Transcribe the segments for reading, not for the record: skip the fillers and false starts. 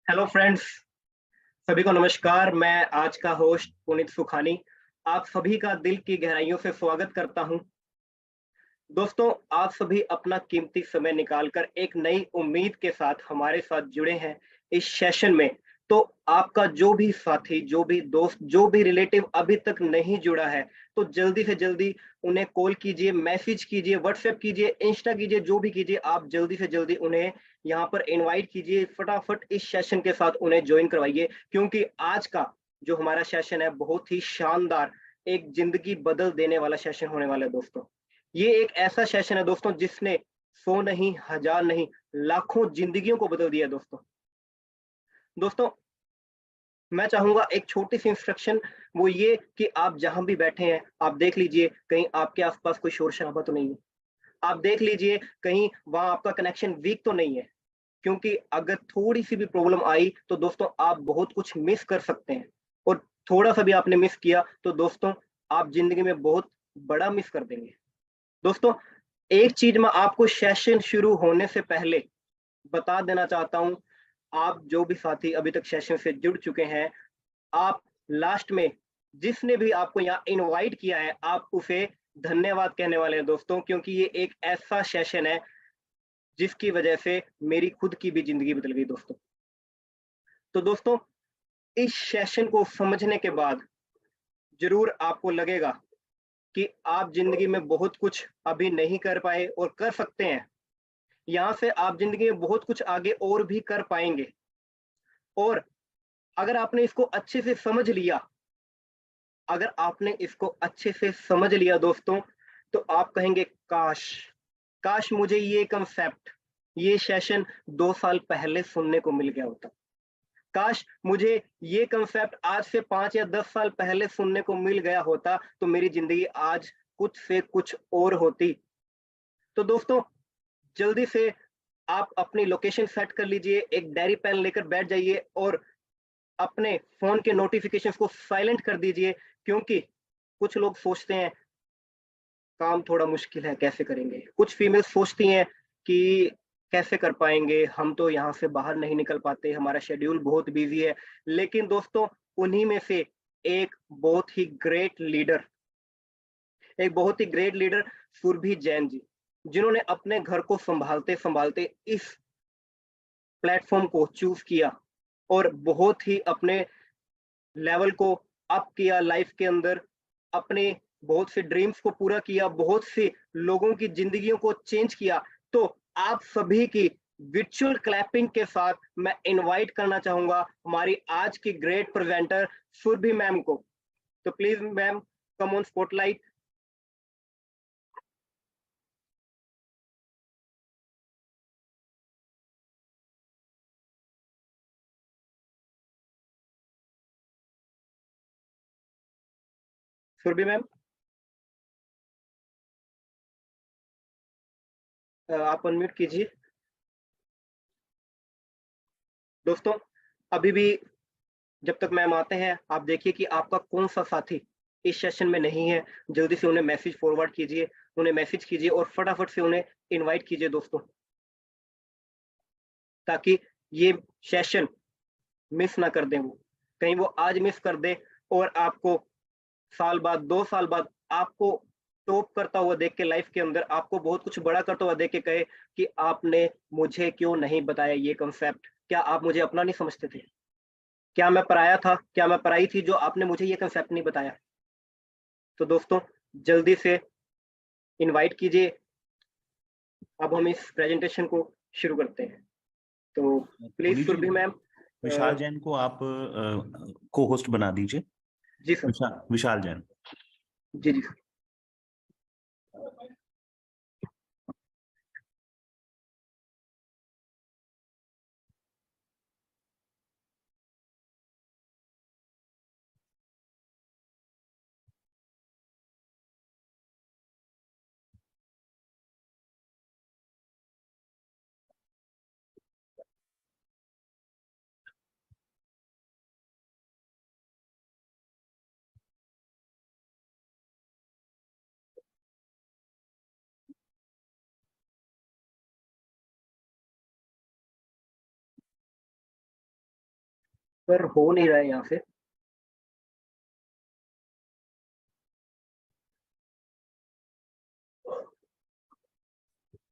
Hello friends. सभी को नमस्कार। मैं आज का होस्ट पुनीत सुखानी आप सभी का दिल की गहराइयों से स्वागत करता हूं। दोस्तों, आप सभी अपना कीमती समय निकालकर एक नई उम्मीद के साथ हमारे साथ जुड़े हैं इस सेशन में। तो आपका जो भी साथी, जो भी दोस्त, जो भी रिलेटिव अभी तक नहीं जुड़ा है, तो जल्दी से जल्दी उन्हें कॉल कीजिए, मैसेज कीजिए, व्हाट्सएप कीजिए, इंस्टा कीजिए, जो भी कीजिए, आप जल्दी से जल्दी उन्हें यहाँ पर इनवाइट कीजिए। फटाफट इस सेशन के साथ उन्हें ज्वाइन करवाइए, क्योंकि आज का जो हमारा सेशन है बहुत ही शानदार, एक जिंदगी बदल देने वाला सेशन होने वाला है दोस्तों। ये एक ऐसा सेशन है दोस्तों जिसने 100 नहीं, हजार नहीं, लाखों जिंदगियों को बदल दिया है दोस्तों। दोस्तों, मैं चाहूंगा एक छोटी सी इंस्ट्रक्शन, वो ये कि आप जहां भी बैठे हैं, आप देख लीजिए कहीं आपके आसपास कोई शोर शराबा तो नहीं है। आप देख लीजिए कहीं वहां आपका कनेक्शन वीक तो नहीं है, क्योंकि अगर थोड़ी सी भी प्रॉब्लम आई तो दोस्तों आप बहुत कुछ मिस कर सकते हैं। और थोड़ा सा भी आपने मिस किया तो दोस्तों आप जिंदगी में बहुत बड़ा मिस कर देंगे। दोस्तों, एक चीज मैं आपको सेशन शुरू होने से पहले बता देना चाहता हूं। आप जो भी साथी अभी तक सेशन से जुड़ चुके हैं, आप लास्ट में जिसने भी आपको यहाँ इनवाइट किया है, आप उसे धन्यवाद कहने वाले हैं दोस्तों, क्योंकि ये एक ऐसा सेशन है जिसकी वजह से मेरी खुद की भी जिंदगी बदल गई दोस्तों। तो दोस्तों, इस सेशन को समझने के बाद जरूर आपको लगेगा कि आप जिंदगी में बहुत कुछ अभी नहीं कर पाए और कर सकते हैं। यहाँ से आप जिंदगी में बहुत कुछ आगे और भी कर पाएंगे। और अगर आपने इसको अच्छे से समझ लिया, अगर आपने इसको अच्छे से समझ लिया दोस्तों, तो आप कहेंगे काश, काश मुझे ये कंसेप्ट, ये सेशन 2 साल पहले सुनने को मिल गया होता। काश मुझे ये कंसेप्ट आज से 5 या 10 साल पहले सुनने को मिल गया होता, तो मेरी जिंदगी आज कुछ से कुछ और होती। तो दोस्तों, जल्दी से आप अपनी लोकेशन सेट कर लीजिए, एक डायरी पेन लेकर बैठ जाइए और अपने फोन के नोटिफिकेशंस को साइलेंट कर दीजिए, क्योंकि कुछ लोग सोचते हैं काम थोड़ा मुश्किल है, कैसे करेंगे। कुछ फीमेल सोचती हैं कि कैसे कर पाएंगे, हम तो यहाँ से बाहर नहीं निकल पाते, हमारा शेड्यूल बहुत बिजी है। लेकिन दोस्तों, उन्हीं में से एक बहुत ही ग्रेट लीडर, एक बहुत ही ग्रेट लीडर सुरभि जैन जी, जिन्होंने अपने घर को संभालते संभालते इस प्लेटफॉर्म को चूज किया और बहुत ही अपने लेवल को अप किया लाइफ के अंदर, अपने बहुत से ड्रीम्स को पूरा किया, बहुत से लोगों की जिंदगियों को चेंज किया। तो आप सभी की विर्चुअल क्लैपिंग के साथ मैं इनवाइट करना चाहूंगा हमारी आज की ग्रेट प्रेजेंटर सुरभि मैम को। तो please ma'am, come on spotlight. Surabhi ma'am, आप अनम्यूट कीजिए। दोस्तों, अभी भी जब तक मैम आते हैं, आप देखिए कि आपका कौन सा साथी इस सेशन में नहीं है। जल्दी से उन्हें मैसेज फॉरवर्ड कीजिए, उन्हें मैसेज कीजिए और फटाफट से उन्हें इनवाइट कीजिए दोस्तों, ताकि ये सेशन मिस ना कर दें वो। कहीं वो आज मिस कर दे और आपको साल बाद, 2 साल बाद आपको टॉप करता हुआ देख के, लाइफ के अंदर आपको बहुत कुछ बड़ा करता हुआ देख के कहे कि आपने मुझे क्यों नहीं बताया ये कंसेप्ट। क्या आप मुझे अपना नहीं समझते थे? क्या मैं पराया था? क्या मैं पराई थी जो आपने मुझे ये कंसेप्ट नहीं बताया? तो दोस्तों, जल्दी से इनवाइट कीजिए। अब हम इस प्रेजेंटेशन को शुरू करते हैं। तो प्लीज पुनीत जी, सुरभि मैम। विशाल जैन को आप को होस्ट बना दीजिए। जी सर। विशाल जैन। जी जी। पर हो नहीं रहा है यहाँ से।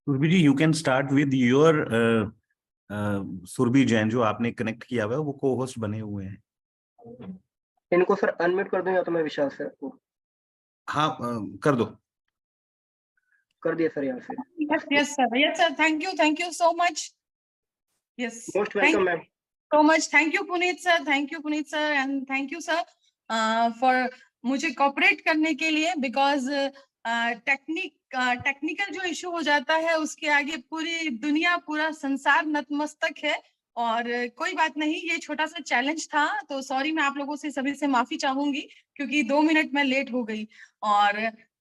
Surbhi ji, you can start with your Surbhi Jain, जो आपने कनेक्ट किया हुआ है, वो को होस्ट बने हुए हैं। इनको सर अनम्यूट कर दूं या तो मैं विशाल सर को हाँ, कर दो। कर दिया सर यहाँ से। Yes, sir. Yes, sir. Thank you so much. Yes. Most Thank welcome you ma'am. so much. Thank you, Puneet sir. Thank you, Puneet sir, and thank you, sir, for मुझे cooperate करने के लिए, because technical जो issue हो जाता है उसके आगे पूरी दुनिया, पूरा संसार नतमस्तक है। और कोई बात नहीं, ये छोटा सा चैलेंज था, तो सॉरी, मैं आप लोगों से सभी से माफी चाहूंगी क्योंकि 2 मिनट मैं लेट हो गई। और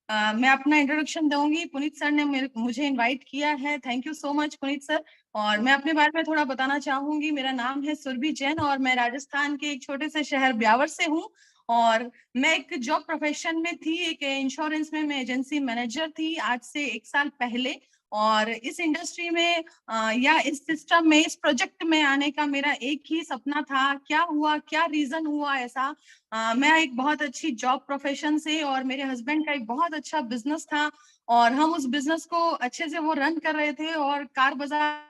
मैं अपना इंट्रोडक्शन दूंगी। पुनीत सर ने मुझे इनवाइट किया है, thank you so much Puneet sir. और मैं अपने बारे में थोड़ा बताना चाहूंगी। मेरा नाम है सुरभि जैन और मैं राजस्थान के एक छोटे से शहर ब्यावर से हूँ। और मैं एक जॉब प्रोफेशन में थी, एक इंश्योरेंस में मैं एजेंसी मैनेजर थी आज से 1 साल पहले। और इस इंडस्ट्री में या इस सिस्टम में, इस प्रोजेक्ट में आने का मेरा एक ही सपना था। क्या हुआ, क्या रीजन हुआ ऐसा, मैं एक बहुत अच्छी जॉब प्रोफेशन से, और मेरे हस्बैंड का एक बहुत अच्छा बिजनेस था और हम उस बिजनेस को अच्छे से वो रन कर रहे थे। और कार बाजार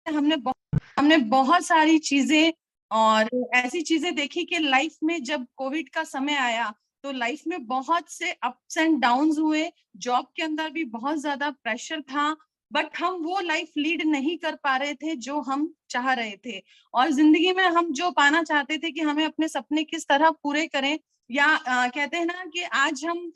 हमने बहुत सारी चीजें और ऐसी चीजें देखी कि लाइफ में जब कोविड का समय आया तो लाइफ में बहुत से अप्स एंड डाउन्स हुए। जॉब के अंदर भी बहुत ज्यादा प्रेशर था, बट हम वो लाइफ लीड नहीं कर पा रहे थे जो हम चाह रहे थे। और जिंदगी में हम जो पाना चाहते थे कि हमें अपने सपने किस तरह पूरे करें, या कहते हैं ना कि आज हम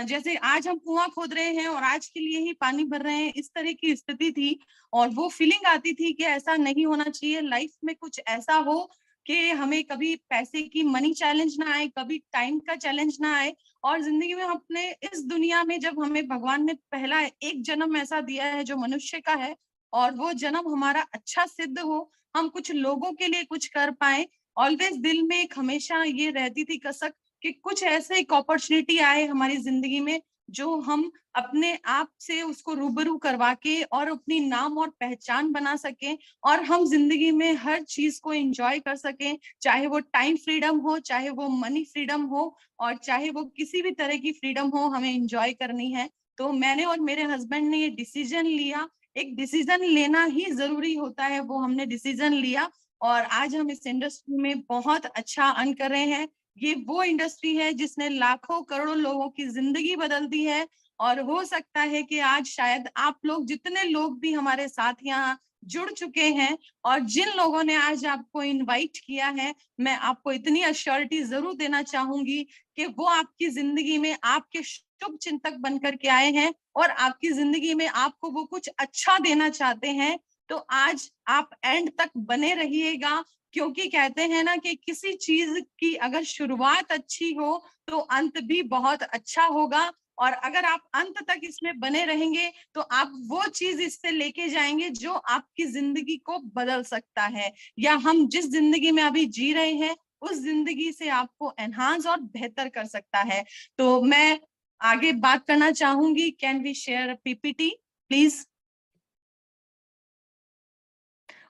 जैसे आज हम कुआं खोद रहे हैं और आज के लिए ही पानी भर रहे हैं, इस तरह की स्थिति थी। और वो फीलिंग आती थी कि ऐसा नहीं होना चाहिए, लाइफ में कुछ ऐसा हो कि हमें कभी पैसे की मनी चैलेंज ना आए, कभी टाइम का चैलेंज ना आए। और जिंदगी में अपने इस दुनिया में जब हमें भगवान ने पहला एक जन्म ऐसा दिया है जो मनुष्य का है, और वो जन्म हमारा अच्छा सिद्ध हो, हम कुछ लोगों के लिए कुछ कर पाए। ऑलवेज दिल में एक हमेशा ये रहती थी कसक कि कुछ ऐसे एक अपॉर्चुनिटी आए हमारी जिंदगी में जो हम अपने आप से उसको रूबरू करवा के और अपनी नाम और पहचान बना सकें, और हम जिंदगी में हर चीज को एंजॉय कर सकें, चाहे वो टाइम फ्रीडम हो, चाहे वो मनी फ्रीडम हो, और चाहे वो किसी भी तरह की फ्रीडम हो, हमें एंजॉय करनी है। तो मैंने और मेरे हस्बैंड ने ये डिसीजन लिया। एक डिसीजन लेना ही जरूरी होता है, वो हमने डिसीजन लिया और आज हम इस इंडस्ट्री में बहुत अच्छा अर्न कर रहे हैं। ये वो इंडस्ट्री है जिसने लाखों करोड़ों लोगों की जिंदगी बदल दी है। और हो सकता है कि आज शायद आप लोग, जितने लोग भी हमारे साथ यहाँ जुड़ चुके हैं और जिन लोगों ने आज आपको इनवाइट किया है, मैं आपको इतनी अश्योरिटी जरूर देना चाहूंगी कि वो आपकी जिंदगी में आपके शुभ चिंतक बनकर के आए हैं और आपकी जिंदगी में आपको वो कुछ अच्छा देना चाहते हैं। तो आज आप एंड तक बने रहिएगा, क्योंकि कहते हैं ना कि किसी चीज की अगर शुरुआत अच्छी हो तो अंत भी बहुत अच्छा होगा। और अगर आप अंत तक इसमें बने रहेंगे तो आप वो चीज इससे लेके जाएंगे जो आपकी जिंदगी को बदल सकता है, या हम जिस जिंदगी में अभी जी रहे हैं उस जिंदगी से आपको एनहांस और बेहतर कर सकता है। तो मैं आगे बात करना चाहूंगी। Can we share PPT please?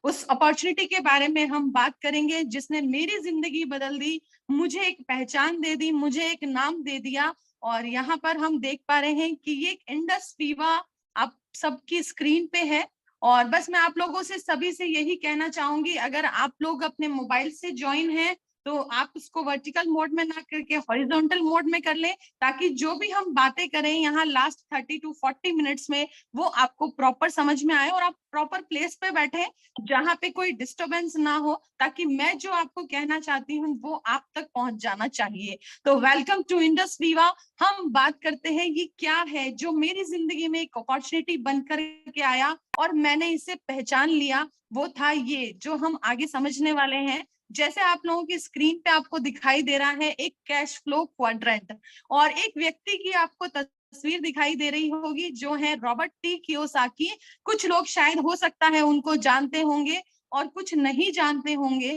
उस अपॉर्चुनिटी के बारे में हम बात करेंगे जिसने मेरी जिंदगी बदल दी, मुझे एक पहचान दे दी, मुझे एक नाम दे दिया। और यहाँ पर हम देख पा रहे हैं कि ये इंडस वीवा आप सबकी स्क्रीन पे है। और बस मैं आप लोगों से सभी से यही कहना चाहूंगी, अगर आप लोग अपने मोबाइल से ज्वाइन हैं तो आप उसको वर्टिकल मोड में ना करके हॉरिजॉन्टल मोड में कर लें, ताकि जो भी हम बातें करें यहाँ लास्ट 30 to 40 मिनट्स में वो आपको प्रॉपर समझ में आए और आप प्रॉपर प्लेस पे बैठे जहाँ पे कोई डिस्टरबेंस ना हो, ताकि मैं जो आपको कहना चाहती हूँ वो आप तक पहुंच जाना चाहिए। तो वेलकम टू इंडस वीवा। हम बात करते हैं ये क्या है जो मेरी जिंदगी में एक अपॉर्चुनिटी बनकर के आया और मैंने इसे पहचान लिया। वो था ये जो हम आगे समझने वाले हैं। जैसे आप लोगों की स्क्रीन पे आपको दिखाई दे रहा है एक कैश फ्लो क्वाड्रेंट, और एक व्यक्ति की आपको तस्वीर दिखाई दे रही होगी जो है रॉबर्ट टी कियोसाकी। कुछ लोग शायद हो सकता है उनको जानते होंगे। और कुछ नहीं जानते होंगे,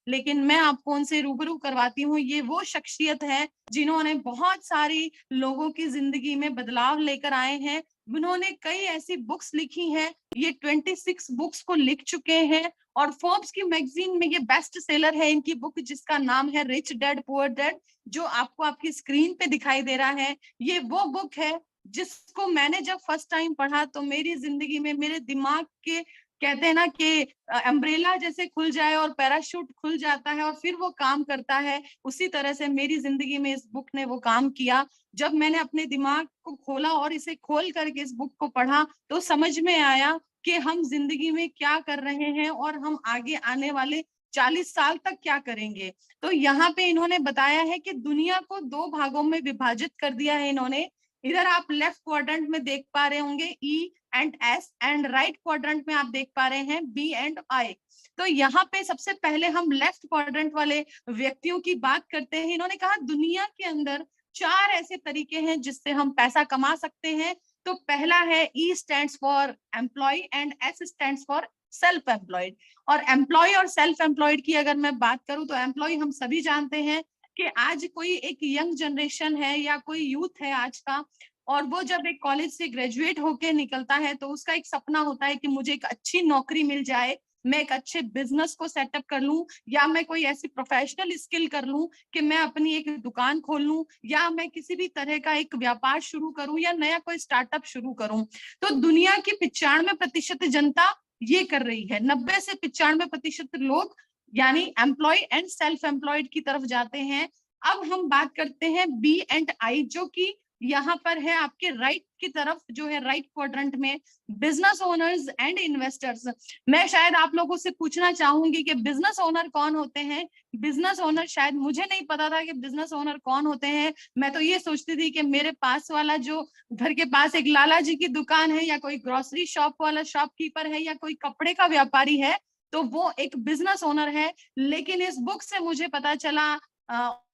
लेकिन मैं आपको उनसे रूबरू करवाती हूँ। ये वो शख्सियत है जिन्होंने बहुत सारी लोगों की जिंदगी में बदलाव लेकर आए हैं। उन्होंने कई ऐसी बुक्स लिखी हैं, ये 26 बुक्स को लिख चुके हैं और फोर्ब्स की मैगजीन में ये बेस्ट सेलर है इनकी बुक, जिसका नाम है रिच डैड पुअर डैड, जो आपको आपकी स्क्रीन पे दिखाई दे रहा है। ये वो बुक है जिसको मैंने जब फर्स्ट टाइम पढ़ा तो मेरी जिंदगी में, मेरे दिमाग के, कहते हैं ना कि अम्ब्रेला जैसे खुल जाए और पैराशूट खुल जाता है और फिर वो काम करता है, उसी तरह से मेरी जिंदगी में इस बुक ने वो काम किया। जब मैंने अपने दिमाग को खोला और इसे खोल करके इस बुक को पढ़ा तो समझ में आया कि हम जिंदगी में क्या कर रहे हैं और हम आगे आने वाले 40 साल तक क्या करेंगे। तो यहाँ पे इन्होंने बताया है कि दुनिया को 2 भागों में विभाजित कर दिया है इन्होंने। इधर आप लेफ्ट क्वाड्रेंट में देख पा रहे होंगे E and S, and right quadrant में आप देख पा रहे हैं बी एंड आई। तो यहाँ पे सबसे पहले हम लेफ्ट क्वाड्रेंट वाले व्यक्तियों की बात करते हैं। इन्होंने कहा दुनिया के अंदर 4 ऐसे तरीके हैं जिससे हम पैसा कमा सकते हैं। तो पहला है E stands for employ and S stands for self employed. और एम्प्लॉय और सेल्फ एम्प्लॉयड की अगर मैं बात करूं तो एम्प्लॉय हम सभी जानते हैं कि आज कोई एक यंग जनरेशन है या कोई यूथ है आज का, और वो जब एक कॉलेज से ग्रेजुएट होके निकलता है तो उसका एक सपना होता है कि मुझे एक अच्छी नौकरी मिल जाए, मैं एक अच्छे बिजनेस को सेटअप कर लूं, या मैं कोई ऐसी प्रोफेशनल स्किल कर लूं कि मैं अपनी एक दुकान खोल लूं, या मैं किसी भी तरह का एक व्यापार शुरू करूं या नया कोई स्टार्टअप शुरू करूं। तो दुनिया की 95% जनता ये कर रही है। 90 से 95% लोग यानी एम्प्लॉय एंड सेल्फ एम्प्लॉयड की तरफ जाते हैं। अब हम बात करते हैं बी एंड आई, जो कि यहाँ पर है आपके राइट की तरफ, जो है राइट क्वाड्रेंट में, बिजनेस ओनर्स एंड इन्वेस्टर्स। मैं शायद आप लोगों से पूछना चाहूंगी कि बिजनेस ओनर कौन होते हैं। बिजनेस ओनर, शायद मुझे नहीं पता था कि बिजनेस ओनर कौन होते हैं। मैं तो ये सोचती थी कि मेरे पास वाला जो घर के पास एक लाला जी की दुकान है, या कोई ग्रोसरी शॉप वाला शॉपकीपर है, या कोई कपड़े का व्यापारी है, तो वो एक बिजनेस ओनर है। लेकिन इस बुक से मुझे पता चला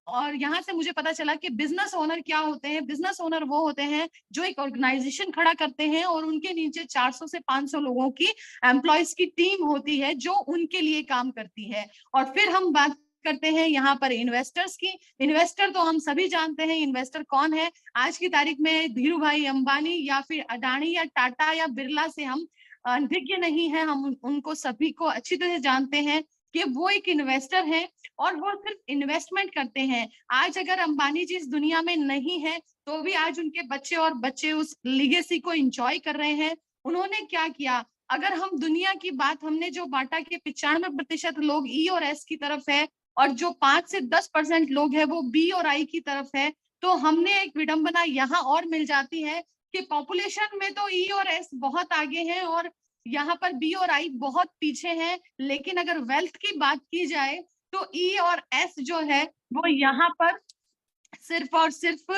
और यहाँ से मुझे पता चला कि बिजनेस ओनर क्या होते हैं। बिजनेस ओनर वो होते हैं जो एक ऑर्गेनाइजेशन खड़ा करते हैं और उनके नीचे 400 से 500 लोगों की, एम्प्लॉयज की टीम होती है जो उनके लिए काम करती है। और फिर हम बात करते हैं यहाँ पर इन्वेस्टर्स की। इन्वेस्टर तो हम सभी जानते हैं इन्वेस्टर कौन है। आज की तारीख में धीरू भाई अंबानी या फिर अडानी या टाटा या बिरला से हम अनभिज्ञ नहीं है, हम उनको सभी को अच्छी तरह जानते हैं कि वो एक इन्वेस्टर है और वो सिर्फ इन्वेस्टमेंट करते हैं। आज अगर अंबानी जी इस दुनिया में नहीं है तो भी आज उनके बच्चे और बच्चे उस लीगेसी को एंजॉय कर रहे हैं। उन्होंने क्या किया, अगर हम दुनिया की बात, हमने जो बांटा कि 95% लोग ई और एस की तरफ है और जो 5 से 10% लोग हैं वो बी और आई की तरफ है, तो हमने एक विडंबना यहाँ और मिल जाती है कि पॉपुलेशन में तो ई और एस बहुत आगे हैं और यहाँ पर बी और आई बहुत पीछे हैं। लेकिन अगर वेल्थ की बात की जाए तो ई और एस जो है वो यहाँ पर सिर्फ और सिर्फ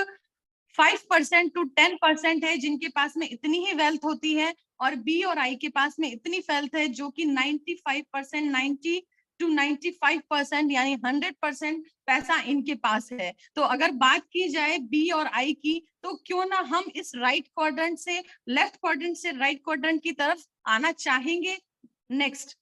5% to 10% है जिनके पास में इतनी ही वेल्थ होती है, और बी और आई के पास में इतनी वेल्थ है जो कि 95%, 90 to 95% यानी 100% पैसा इनके पास है। तो अगर बात की जाए बी और आई की, तो क्यों ना हम इस राइट क्वाड्रेंट से, लेफ्ट क्वाड्रेंट से राइट क्वाड्रेंट की तरफ आना चाहेंगे। नेक्स्ट,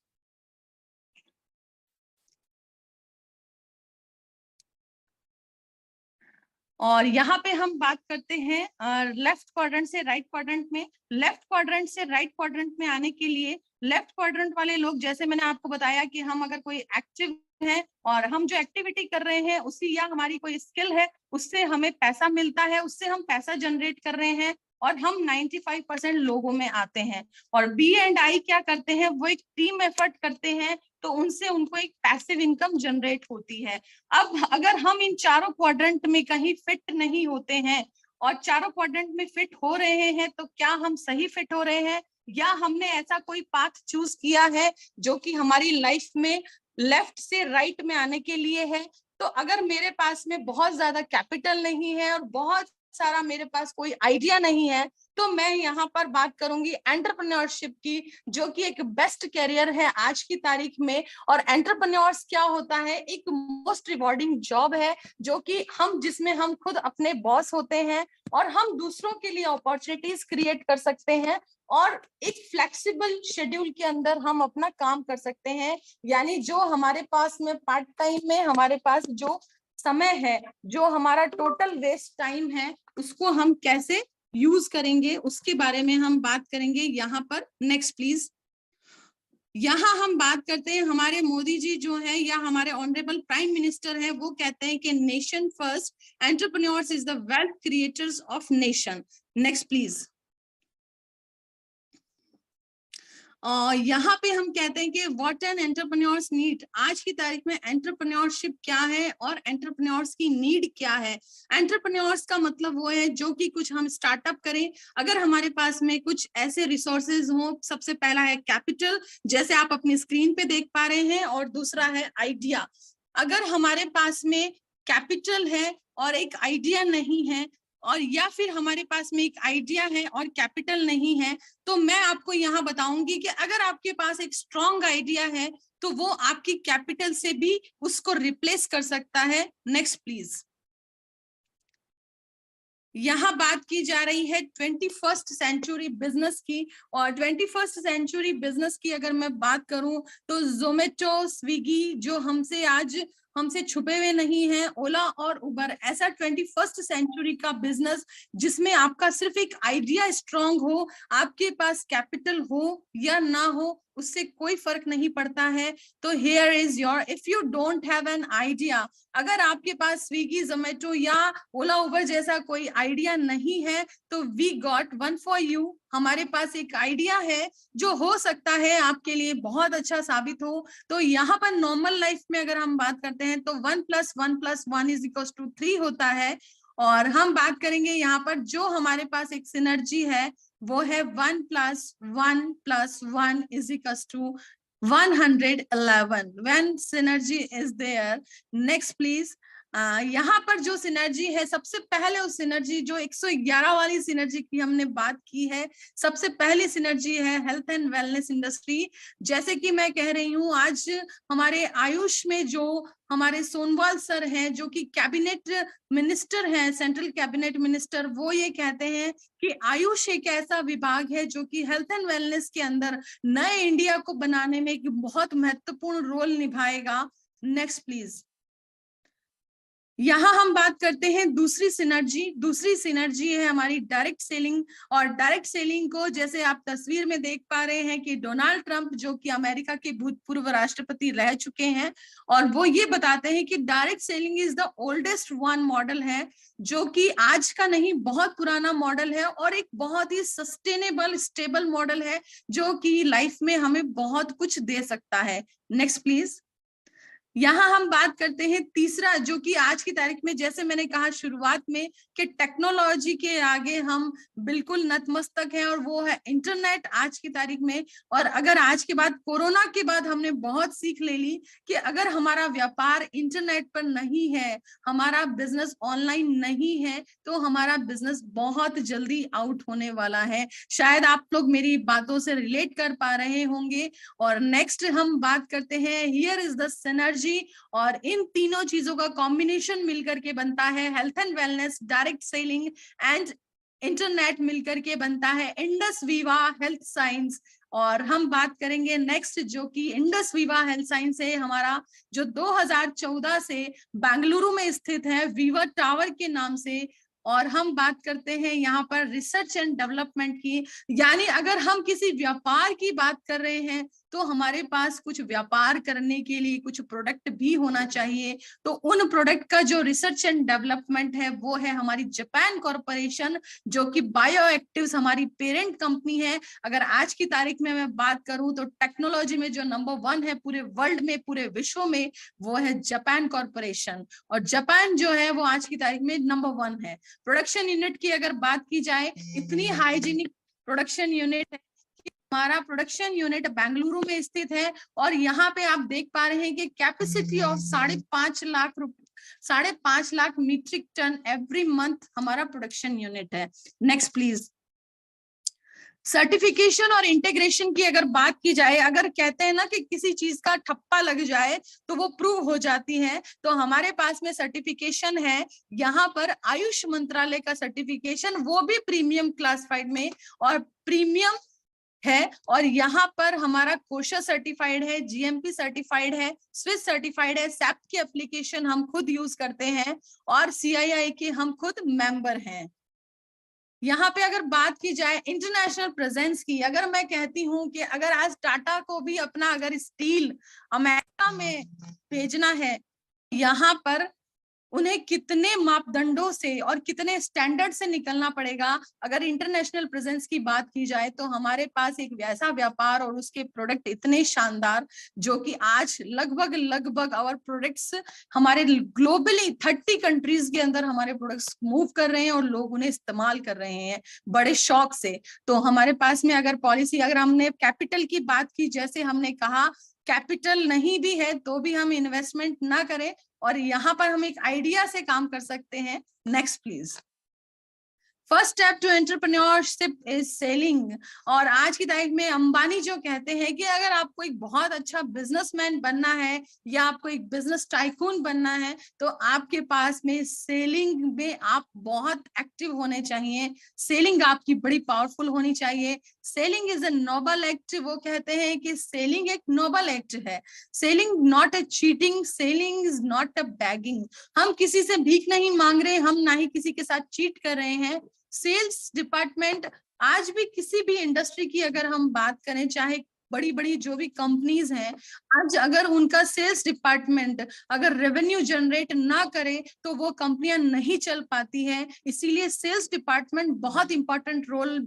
और यहाँ पे हम बात करते हैं लेफ्ट क्वाड्रेंट से राइट क्वाड्रेंट में। लेफ्ट क्वाड्रेंट से राइट क्वाड्रेंट में आने के लिए लेफ्ट क्वाड्रेंट वाले लोग, जैसे मैंने आपको बताया कि हम अगर कोई एक्टिव है और हम जो एक्टिविटी कर रहे हैं उसी, या हमारी कोई स्किल है उससे हमें पैसा मिलता है, उससे हम पैसा जनरेट कर रहे हैं और हम 95% लोगों में आते हैं। और बी एंड आई क्या करते हैं, वो एक टीम एफर्ट करते हैं, तो उनसे उनको एक पैसिव इनकम जनरेट होती है। अब अगर हम इन चारों क्वाड्रेंट में कहीं फिट नहीं होते हैं और चारों क्वाड्रेंट में फिट हो रहे हैं, तो क्या हम सही फिट हो रहे हैं, या हमने ऐसा कोई पाथ चूज किया है जो कि हमारी लाइफ में लेफ्ट से राइट में आने के लिए है। तो अगर मेरे पास में बहुत ज्यादा कैपिटल नहीं है और बहुत सारा मेरे पास कोई आइडिया नहीं है, तो मैं यहाँ पर बात करूंगी एंटरप्रेन्योरशिप की, जो कि एक बेस्ट करियर है आज की तारीख में। और एंटरप्रेन्योर्स क्या होता है, एक मोस्ट रिवॉर्डिंग जॉब है जो कि जिसमें हम खुद अपने बॉस होते हैं और हम दूसरों के लिए अपॉर्चुनिटीज क्रिएट कर सकते हैं और एक फ्लेक्सिबल शेड्यूल के अंदर हम अपना काम कर सकते हैं। यानी जो हमारे पास में पार्ट टाइम में हमारे पास जो समय है, जो हमारा टोटल वेस्ट टाइम है, उसको हम कैसे यूज करेंगे उसके बारे में हम बात करेंगे यहाँ पर। Next please. यहाँ हम बात करते हैं, हमारे मोदी जी जो है या हमारे ऑनरेबल प्राइम मिनिस्टर है, वो कहते हैं कि nation first, entrepreneurs is the wealth creators of nation. Next please. यहाँ पे हम कहते हैं कि व्हाट एन एंटरप्रेन्योर्स नीड। आज की तारीख में एंटरप्रेन्योरशिप क्या है और एंटरप्रेन्योर्स की नीड क्या है। एंटरप्रेन्योर्स का मतलब वो है जो कि कुछ हम स्टार्टअप करें, अगर हमारे पास में कुछ ऐसे रिसोर्सेज हो। सबसे पहला है कैपिटल, जैसे आप अपनी स्क्रीन पे देख पा रहे हैं, और दूसरा है आइडिया। अगर हमारे पास में कैपिटल है और एक आइडिया नहीं है, और या फिर हमारे पास में एक आइडिया है और कैपिटल नहीं है, तो मैं आपको यहाँ बताऊंगी कि अगर आपके पास एक स्ट्रॉन्ग आइडिया है तो वो आपकी कैपिटल से भी उसको रिप्लेस कर सकता है। Next please. यहाँ बात की जा रही है 21st सेंचुरी बिजनेस की, और 21st सेंचुरी बिजनेस की अगर मैं बात करूं तो जोमेटो, स्विगी जो हमसे छुपे हुए नहीं है, ओला और उबर, ऐसा 21st सेंचुरी का बिजनेस जिसमें आपका सिर्फ एक आइडिया स्ट्रांग हो, आपके पास कैपिटल हो या ना हो उससे कोई फर्क नहीं पड़ता है। तो here is your, if you don't have an idea, अगर आपके पास स्विगी, जोमेटो या ओला उबर जैसा कोई आइडिया नहीं है तो we got one for you. हमारे पास एक आइडिया है जो हो सकता है आपके लिए बहुत अच्छा साबित हो। तो यहाँ पर नॉर्मल लाइफ में अगर हम बात करते हैं तो 1 + 1 + 1 = 3 होता है। और हम बात करेंगे यहाँ पर जो हमारे पास एक सिनर्जी है वो है 1 + 1 + 1 = 111 when synergy is there। next please। यहाँ पर जो सिनर्जी है, सबसे पहले उस सिनर्जी जो 111 वाली सिनर्जी की हमने बात की है, सबसे पहली सिनर्जी है हेल्थ एंड वेलनेस इंडस्ट्री। जैसे कि मैं कह रही हूँ, आज हमारे आयुष में जो हमारे सोनवाल सर हैं जो कि कैबिनेट मिनिस्टर हैं, सेंट्रल कैबिनेट मिनिस्टर, वो ये कहते हैं कि आयुष एक ऐसा विभाग है जो कि हेल्थ एंड वेलनेस के अंदर नए इंडिया को बनाने में एक बहुत महत्वपूर्ण रोल निभाएगा। Next please. यहाँ हम बात करते हैं दूसरी सिनर्जी है हमारी डायरेक्ट सेलिंग। और डायरेक्ट सेलिंग को जैसे आप तस्वीर में देख पा रहे हैं कि डोनाल्ड ट्रंप जो कि अमेरिका के भूतपूर्व राष्ट्रपति रह चुके हैं, और वो ये बताते हैं कि direct selling is the oldest one model है, जो कि आज का नहीं, बहुत पुराना मॉडल है और एक बहुत ही सस्टेनेबल स्टेबल मॉडल है जो कि लाइफ में हमें बहुत कुछ दे सकता है। Next please. यहाँ हम बात करते हैं तीसरा, जो कि आज की तारीख में, जैसे मैंने कहा शुरुआत में, कि टेक्नोलॉजी के आगे हम बिल्कुल नतमस्तक हैं, और वो है इंटरनेट आज की तारीख में। और अगर आज के बाद, कोरोना के बाद हमने बहुत सीख ले ली कि अगर हमारा व्यापार इंटरनेट पर नहीं है, हमारा बिजनेस ऑनलाइन नहीं है, तो हमारा बिजनेस बहुत जल्दी आउट होने वाला है। शायद आप लोग मेरी बातों से रिलेट कर पा रहे होंगे। और नेक्स्ट हम बात करते हैं, हियर इज द सिनर्जी। और इन तीनों चीजों का कॉम्बिनेशन मिलकर के बनता है health and wellness, direct selling and internet मिलकर के बनता है इंडस वीवा हेल्थ साइंस। और हम बात करेंगे नेक्स्ट, जो कि इंडस वीवा हेल्थ साइंस है हमारा, जो 2014 से बेंगलुरु में स्थित है वीवा टावर के नाम से। और हम बात करते हैं यहाँ पर रिसर्च एंड डेवलपमेंट की, यानी अगर हम किसी व्यापार की बात कर रहे हैं तो हमारे पास कुछ व्यापार करने के लिए कुछ प्रोडक्ट भी होना चाहिए। तो उन प्रोडक्ट का जो रिसर्च एंड डेवलपमेंट है वो है हमारी जापान कॉर्पोरेशन, जो कि बायो एक्टिव्स हमारी पेरेंट कंपनी है। अगर आज की तारीख में मैं बात करूं तो टेक्नोलॉजी में जो नंबर 1 है पूरे वर्ल्ड में, पूरे विश्व में, वो है जापान कॉर्पोरेशन। और जापान जो है वो आज की तारीख में नंबर 1 है। प्रोडक्शन यूनिट की अगर बात की जाए, इतनी हाइजीनिक प्रोडक्शन यूनिट है। हमारा प्रोडक्शन यूनिट बेंगलुरु में स्थित है, और यहाँ पे आप देख पा रहे हैं कि capacity of 5.5 lakh 5.5 lakh metric ton every month हमारा प्रोडक्शन यूनिट है। Next please. सर्टिफिकेशन और इंटीग्रेशन की अगर बात की जाए, अगर कहते हैं ना कि किसी चीज का ठप्पा लग जाए तो वो प्रूव हो जाती है, तो हमारे पास में सर्टिफिकेशन है यहाँ पर आयुष मंत्रालय का सर्टिफिकेशन, वो भी प्रीमियम क्लासिफाइड में और प्रीमियम है। और यहाँ पर हमारा कोशा सर्टिफाइड है, जीएमपी सर्टिफाइड है, स्विस सर्टिफाइड है, सैप की एप्लीकेशन हम खुद यूज करते हैं और सीआईआई के हम खुद मेंबर हैं। यहाँ पे अगर बात की जाए इंटरनेशनल प्रेजेंस की, अगर मैं कहती हूँ कि अगर आज टाटा को भी अपना अगर स्टील अमेरिका में भेजना है, यहाँ पर उन्हें कितने मापदंडों से और कितने स्टैंडर्ड से निकलना पड़ेगा। अगर इंटरनेशनल प्रेजेंस की बात की जाए तो हमारे पास एक वैसा व्यापार और उसके प्रोडक्ट इतने शानदार, जो कि आज लगभग और प्रोडक्ट्स हमारे ग्लोबली 30 कंट्रीज के अंदर हमारे प्रोडक्ट्स मूव कर रहे हैं और लोग उन्हें इस्तेमाल कर रहे हैं बड़े शौक से। तो हमारे पास में अगर पॉलिसी, अगर हमने कैपिटल की बात की, जैसे हमने कहा कैपिटल नहीं भी है तो भी हम इन्वेस्टमेंट ना करें और यहाँ पर हम एक आइडिया से काम कर सकते हैं। Next please. First step to entrepreneurship is selling. और आज की तारीख में अंबानी जो कहते हैं कि अगर आपको एक बहुत अच्छा बिजनेसमैन बनना है या आपको एक बिजनेस टाइकून बनना है तो आपके पास में सेलिंग में आप बहुत एक्टिव होने चाहिए। सेलिंग आपकी बड़ी पावरफुल होनी चाहिए। Selling is a Nobel act. वो कहते हैं कि सेलिंग एक नोबल एक्ट है। Selling not a cheating, selling is not a bagging. हम किसी से भीख नहीं मांग रहे, हम ना ही किसी के साथ चीट कर रहे हैं। सेल्स डिपार्टमेंट आज भी किसी भी इंडस्ट्री की अगर हम बात करें, चाहे बड़ी बड़ी जो भी कंपनीज हैं, आज अगर उनका सेल्स डिपार्टमेंट अगर रेवेन्यू जनरेट ना करे तो वो कंपनियां नहीं चल पाती हैं। इसीलिए सेल्स डिपार्टमेंट बहुत इंपॉर्टेंट रोल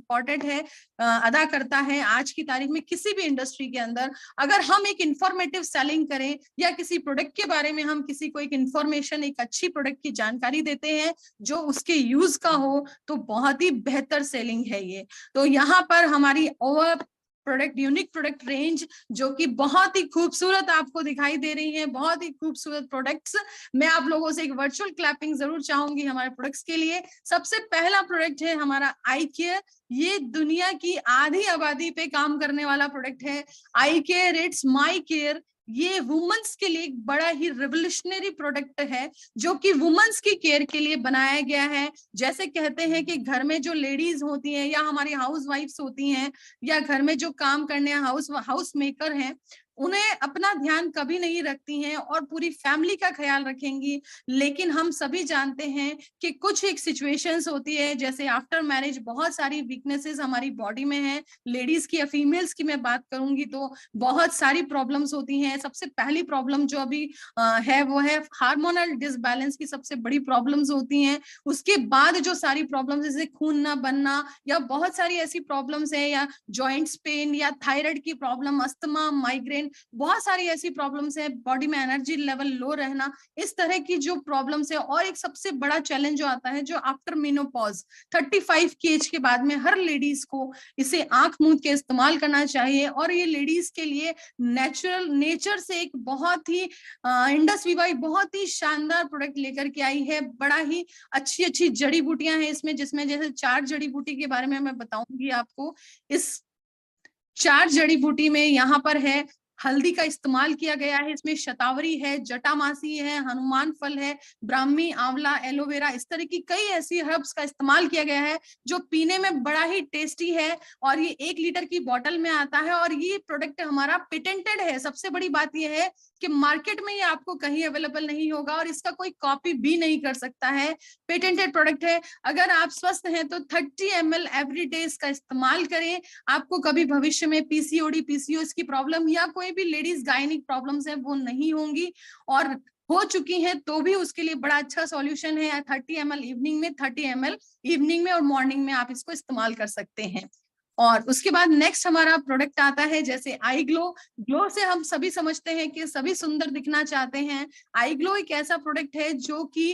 अदा करता है आज की तारीख में किसी भी इंडस्ट्री के अंदर। अगर हम एक इंफॉर्मेटिव सेलिंग करें या किसी प्रोडक्ट के बारे में हम किसी को एक इंफॉर्मेशन, एक अच्छी प्रोडक्ट की जानकारी देते हैं जो उसके यूज का हो, तो बहुत ही बेहतर सेलिंग है ये। तो यहाँ पर हमारी over product, unique product range जो कि बहुत ही खूबसूरत आपको दिखाई दे रही है, बहुत ही खूबसूरत प्रोडक्ट्स। मैं आप लोगों से एक वर्चुअल क्लैपिंग जरूर चाहूंगी हमारे प्रोडक्ट्स के लिए। सबसे पहला प्रोडक्ट है हमारा आई केयर। ये दुनिया की आधी आबादी पे काम करने वाला प्रोडक्ट है। आई केयर, इट्स माई केयर। ये वुमेन्स के लिए एक बड़ा ही रिवोल्यूशनरी प्रोडक्ट है जो कि वुमेन्स की केयर के लिए बनाया गया है। जैसे कहते हैं कि घर में जो लेडीज होती हैं या हमारी हाउस वाइफ्स होती हैं या घर में जो काम करने हाउस मेकर हैं, उन्हें अपना ध्यान कभी नहीं रखती हैं और पूरी फैमिली का ख्याल रखेंगी। लेकिन हम सभी जानते हैं कि कुछ एक सिचुएशंस होती है, जैसे आफ्टर मैरिज बहुत सारी वीकनेसेस हमारी बॉडी में है। लेडीज की या फीमेल्स की मैं बात करूंगी तो बहुत सारी प्रॉब्लम्स होती हैं। सबसे पहली प्रॉब्लम जो अभी है वो है हार्मोनल डिसबैलेंस की सबसे बड़ी प्रॉब्लम्स होती हैं। उसके बाद जो सारी प्रॉब्लम्स जैसे खून ना बनना या बहुत सारी ऐसी प्रॉब्लम्स है, या जॉइंट्स पेन या थायराइड की प्रॉब्लम, अस्थमा, माइग्रेन, बहुत सारी ऐसी प्रॉब्लम्स है, बॉडी में एनर्जी लेवल लो रहना, इस तरह की जो प्रॉब्लम्स है। और एक सबसे बड़ा चैलेंज जो आता है जो आफ्टर मेनोपॉज 35 की एज के बाद में हर लेडीज को इसे आंख मूंद के इस्तेमाल करना चाहिए। और ये लेडीज के लिए नेचर से एक बहुत ही इंडस विवा बहुत ही शानदार प्रोडक्ट लेकर के आई है। बड़ा ही अच्छी जड़ी बूटियां हैं इसमें, जिसमें जैसे 4 जड़ी बूटी के बारे में मैं बताऊंगी आपको। इस 4 जड़ी बूटी में यहाँ पर है हल्दी का इस्तेमाल किया गया है, इसमें शतावरी है, जटामासी है, हनुमान फल है, ब्राह्मी, आंवला, एलोवेरा, इस तरह की कई ऐसी हर्ब्स का इस्तेमाल किया गया है जो पीने में बड़ा ही टेस्टी है। और ये 1 लीटर की बोतल में आता है और ये प्रोडक्ट हमारा पेटेंटेड है। सबसे बड़ी बात यह है कि मार्केट में ये आपको कहीं अवेलेबल नहीं होगा और इसका कोई कॉपी भी नहीं कर सकता है। पेटेंटेड प्रोडक्ट है। अगर आप स्वस्थ हैं तो 30 ml एवरी डे इसका इस्तेमाल करें। आपको कभी भविष्य में पीसीओडी, पीसीओएस की प्रॉब्लम या कोई भी लेडीज गायनिक प्रॉब्लम्स है वो नहीं होंगी, और हो चुकी हैं तो भी उसके लिए बड़ा अच्छा सॉल्यूशन है। 30 ml इवनिंग में, 30 ml इवनिंग में और मॉर्निंग में आप इसको इस्तेमाल कर सकते हैं। और उसके बाद नेक्स्ट हमारा प्रोडक्ट आता है जैसे आई ग्लो। ग्लो से हम सभी समझते हैं कि सभी सुंदर दिखना चाहते हैं। आई ग्लो एक ऐसा प्रोडक्ट है जो कि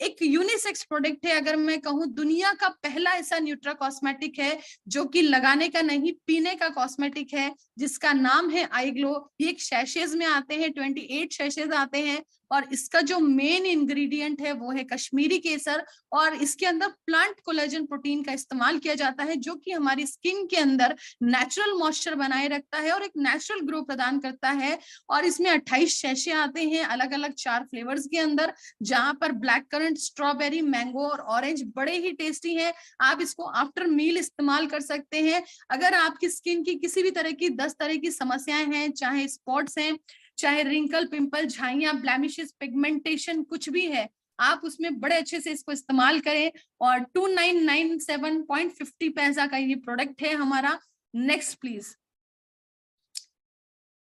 एक यूनिसेक्स प्रोडक्ट है। अगर मैं कहूँ दुनिया का पहला ऐसा न्यूट्रा कॉस्मेटिक है जो कि लगाने का नहीं पीने का कॉस्मेटिक है, जिसका नाम है आई ग्लो। ये एक सैशेज में आते हैं, 28 सैशेज आते हैं और इसका जो मेन इंग्रेडिएंट है वो है कश्मीरी केसर, और इसके अंदर प्लांट कोलेजन प्रोटीन का इस्तेमाल किया जाता है, जो कि हमारी स्किन के अंदर नेचुरल मॉइस्चर बनाए रखता है और एक नेचुरल ग्लो प्रदान करता है। और इसमें 28 शैशे आते हैं अलग अलग 4 फ्लेवर्स के अंदर, जहां पर ब्लैक करंट, स्ट्रॉबेरी, मैंगो और ऑरेंज बड़े ही टेस्टी है। आप इसको आफ्टर मील इस्तेमाल कर सकते हैं। अगर आपकी स्किन की किसी भी तरह की 10 तरह की समस्याएं हैं, चाहे स्पॉट्स हैं, चाहे रिंकल, पिंपल, झाइयां, ब्लैमिशेस, पिगमेंटेशन, कुछ भी है, आप उसमें बड़े अच्छे से इसको इस्तेमाल करें। और 2997.50 पैसा का ये प्रोडक्ट है हमारा। Next please.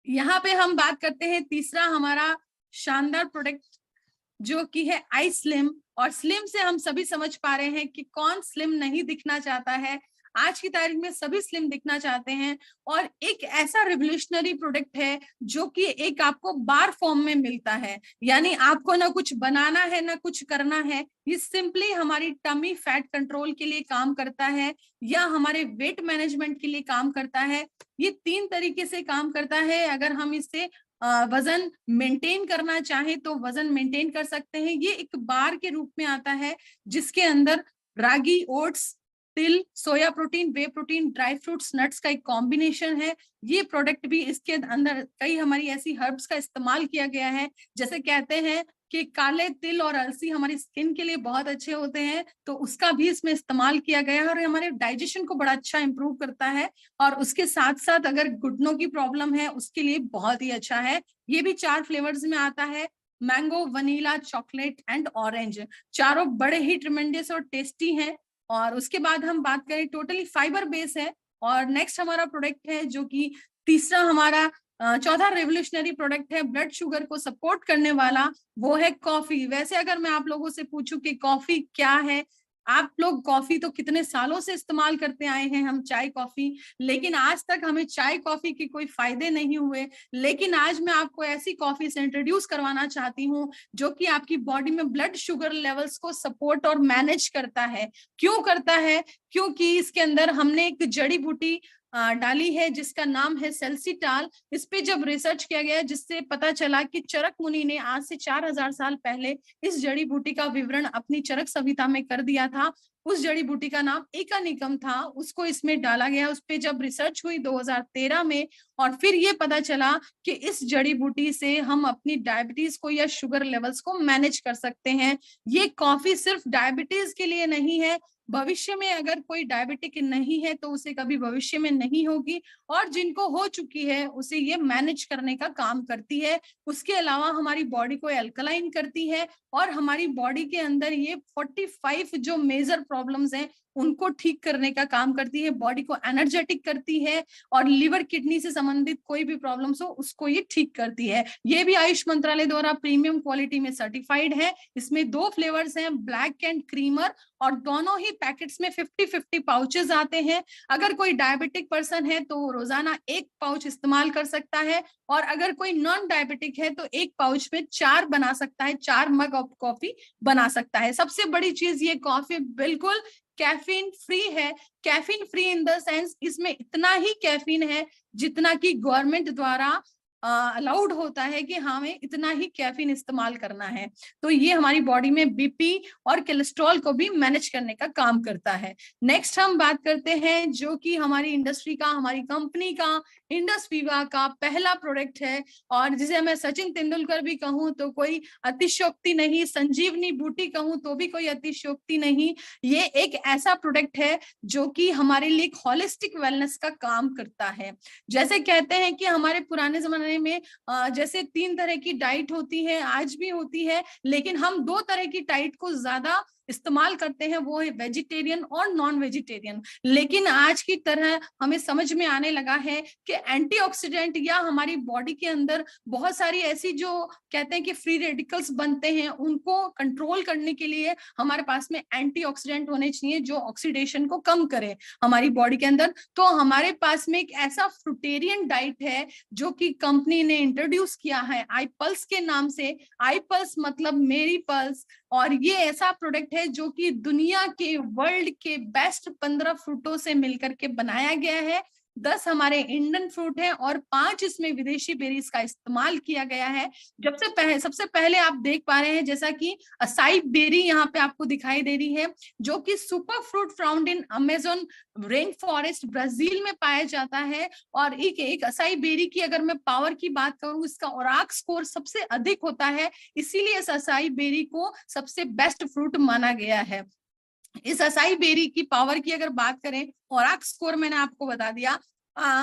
यहाँ पे हम बात करते हैं तीसरा हमारा शानदार प्रोडक्ट, जो कि है आई स्लिम। और स्लिम से हम सभी समझ पा रहे हैं कि कौन स्लिम नहीं दिखना चाहता है। आज की तारीख में सभी स्लिम दिखना चाहते हैं, और एक ऐसा रिवोल्यूशनरी प्रोडक्ट है जो कि एक आपको बार फॉर्म में मिलता है, यानी आपको ना कुछ बनाना है ना कुछ करना है। ये सिंपली हमारी टमी फैट कंट्रोल के लिए काम करता है या हमारे वेट मैनेजमेंट के लिए काम करता है। ये 3 तरीके से काम करता है। अगर हम इससे वजन मेंटेन करना चाहें तो वजन मेंटेन कर सकते हैं। ये एक बार के रूप में आता है जिसके अंदर रागी, ओट्स, तिल, सोया प्रोटीन, वे प्रोटीन, ड्राई फ्रूट्स, नट्स का एक कॉम्बिनेशन है। ये प्रोडक्ट भी, इसके अंदर कई हमारी ऐसी हर्ब्स का इस्तेमाल किया गया है। जैसे कहते हैं कि काले तिल और अलसी हमारी स्किन के लिए बहुत अच्छे होते हैं, तो उसका भी इसमें इस्तेमाल किया गया है और हमारे डाइजेशन को बड़ा अच्छा इंप्रूव करता है। और उसके साथ साथ अगर घुटनों की प्रॉब्लम है उसके लिए बहुत ही अच्छा है। ये भी 4 फ्लेवर्स में आता है, mango, vanilla, chocolate and orange. चारों बड़े ही ट्रिमेंडस और टेस्टी हैं। और उसके बाद हम बात करें, टोटली फाइबर बेस है। और नेक्स्ट हमारा प्रोडक्ट है जो कि तीसरा हमारा चौथा रेवोल्यूशनरी प्रोडक्ट है ब्लड शुगर को सपोर्ट करने वाला, वो है कॉफी। वैसे अगर मैं आप लोगों से पूछूं कि कॉफी क्या है, आप लोग कॉफी तो कितने सालों से इस्तेमाल करते आए हैं, हम चाय कॉफी, लेकिन आज तक हमें चाय कॉफी के कोई फायदे नहीं हुए। लेकिन आज मैं आपको ऐसी कॉफी से इंट्रोड्यूस करवाना चाहती हूँ जो कि आपकी बॉडी में ब्लड शुगर लेवल्स को सपोर्ट और मैनेज करता है। क्यों करता है? क्योंकि इसके अंदर हमने एक जड़ी बूटी डाली है जिसका नाम है सेल्सिटाल। इस पे जब रिसर्च किया गया, जिससे पता चला कि चरक मुनि ने आज से 4000 साल पहले इस जड़ी बूटी का विवरण अपनी चरक संहिता में कर दिया था। उस जड़ी बूटी का नाम एकानिकम था, उसको इसमें डाला गया। उस पे जब रिसर्च हुई 2013 में, और फिर ये पता चला कि इस जड़ी बूटी से हम अपनी डायबिटीज को या शुगर लेवल्स को मैनेज कर सकते हैं। ये कॉफी सिर्फ डायबिटीज के लिए नहीं है, भविष्य में अगर कोई डायबिटिक नहीं है तो उसे कभी भविष्य में नहीं होगी, और जिनको हो चुकी है उसे ये मैनेज करने का काम करती है। उसके अलावा हमारी बॉडी को अल्कलाइन करती है, और हमारी बॉडी के अंदर ये 45 जो मेजर प्रॉब्लम्स हैं उनको ठीक करने का काम करती है। बॉडी को एनर्जेटिक करती है, और लिवर किडनी से संबंधित कोई भी प्रॉब्लम्स हो उसको ये ठीक करती है। ये भी आयुष मंत्रालय द्वारा प्रीमियम क्वालिटी में सर्टिफाइड है। इसमें 2 फ्लेवर्स हैं, ब्लैक एंड क्रीमर, और दोनों ही पैकेट्स में 50-50 पाउचेस आते हैं। अगर कोई डायबिटिक पर्सन है तो रोजाना 1 पाउच इस्तेमाल कर सकता है, और अगर कोई नॉन डायबिटिक है तो 1 पाउच में 4 बना सकता है, 4 मग ऑफ कॉफी बना सकता है। सबसे बड़ी चीज, ये कॉफी बिल्कुल कैफीन फ्री है। Caffeine free in the sense, इसमें इतना ही कैफीन है जितना कि गवर्नमेंट द्वारा अलाउड होता है कि हमें इतना ही कैफीन इस्तेमाल करना है। तो ये हमारी बॉडी में बीपी और कोलेस्ट्रॉल को भी मैनेज करने का काम करता है। नेक्स्ट हम बात करते हैं जो कि हमारी इंडस्ट्री का, हमारी कंपनी का, इंडस वीवा का पहला प्रोडक्ट है, और जिसे मैं सचिन तेंदुलकर भी कहूँ तो कोई अतिशयोक्ति नहीं, संजीवनी बूटी कहूँ तो भी कोई अतिशयोक्ति नहीं। ये एक ऐसा प्रोडक्ट है जो कि हमारे लिए होलिस्टिक वेलनेस का काम करता है। जैसे कहते हैं कि हमारे पुराने जमाने में जैसे 3 तरह की डाइट होती है, आज भी होती है, लेकिन हम 2 तरह की डाइट को ज्यादा इस्तेमाल करते हैं, वो है वेजिटेरियन और नॉन वेजिटेरियन। लेकिन आज की तरह हमें समझ में आने लगा है कि एंटीऑक्सीडेंट या हमारी बॉडी के अंदर बहुत सारी ऐसी जो कहते हैं कि फ्री रेडिकल्स बनते हैं, उनको कंट्रोल करने के लिए हमारे पास में एंटीऑक्सीडेंट होने चाहिए जो ऑक्सीडेशन को कम करे हमारी बॉडी के अंदर। तो हमारे पास में एक ऐसा फ्रूटेरियन डाइट है जो कि कंपनी ने इंट्रोड्यूस किया है आई पल्स के नाम से। आई पल्स मतलब मेरी पल्स, और ये ऐसा प्रोडक्ट है जो कि दुनिया के, वर्ल्ड के बेस्ट 15 फ्रूटों से मिलकर के बनाया गया है, 10 हमारे इंडियन फ्रूट है और 5 इसमें विदेशी बेरीज का इस्तेमाल किया गया है। सबसे पहले आप देख पा रहे हैं जैसा कि असाई बेरी यहाँ पे आपको दिखाई दे रही है, जो कि super fruit found in Amazon rain forest Brazil में पाया जाता है। और एक असाई बेरी की अगर मैं पावर की बात करूं, इसका ओराक स्कोर सबसे अधिक होता है, इसीलिए इस असाई बेरी को सबसे बेस्ट फ्रूट माना गया है। इस असाई बेरी की पावर की अगर बात करें, ओराक स्कोर मैंने आपको बता दिया।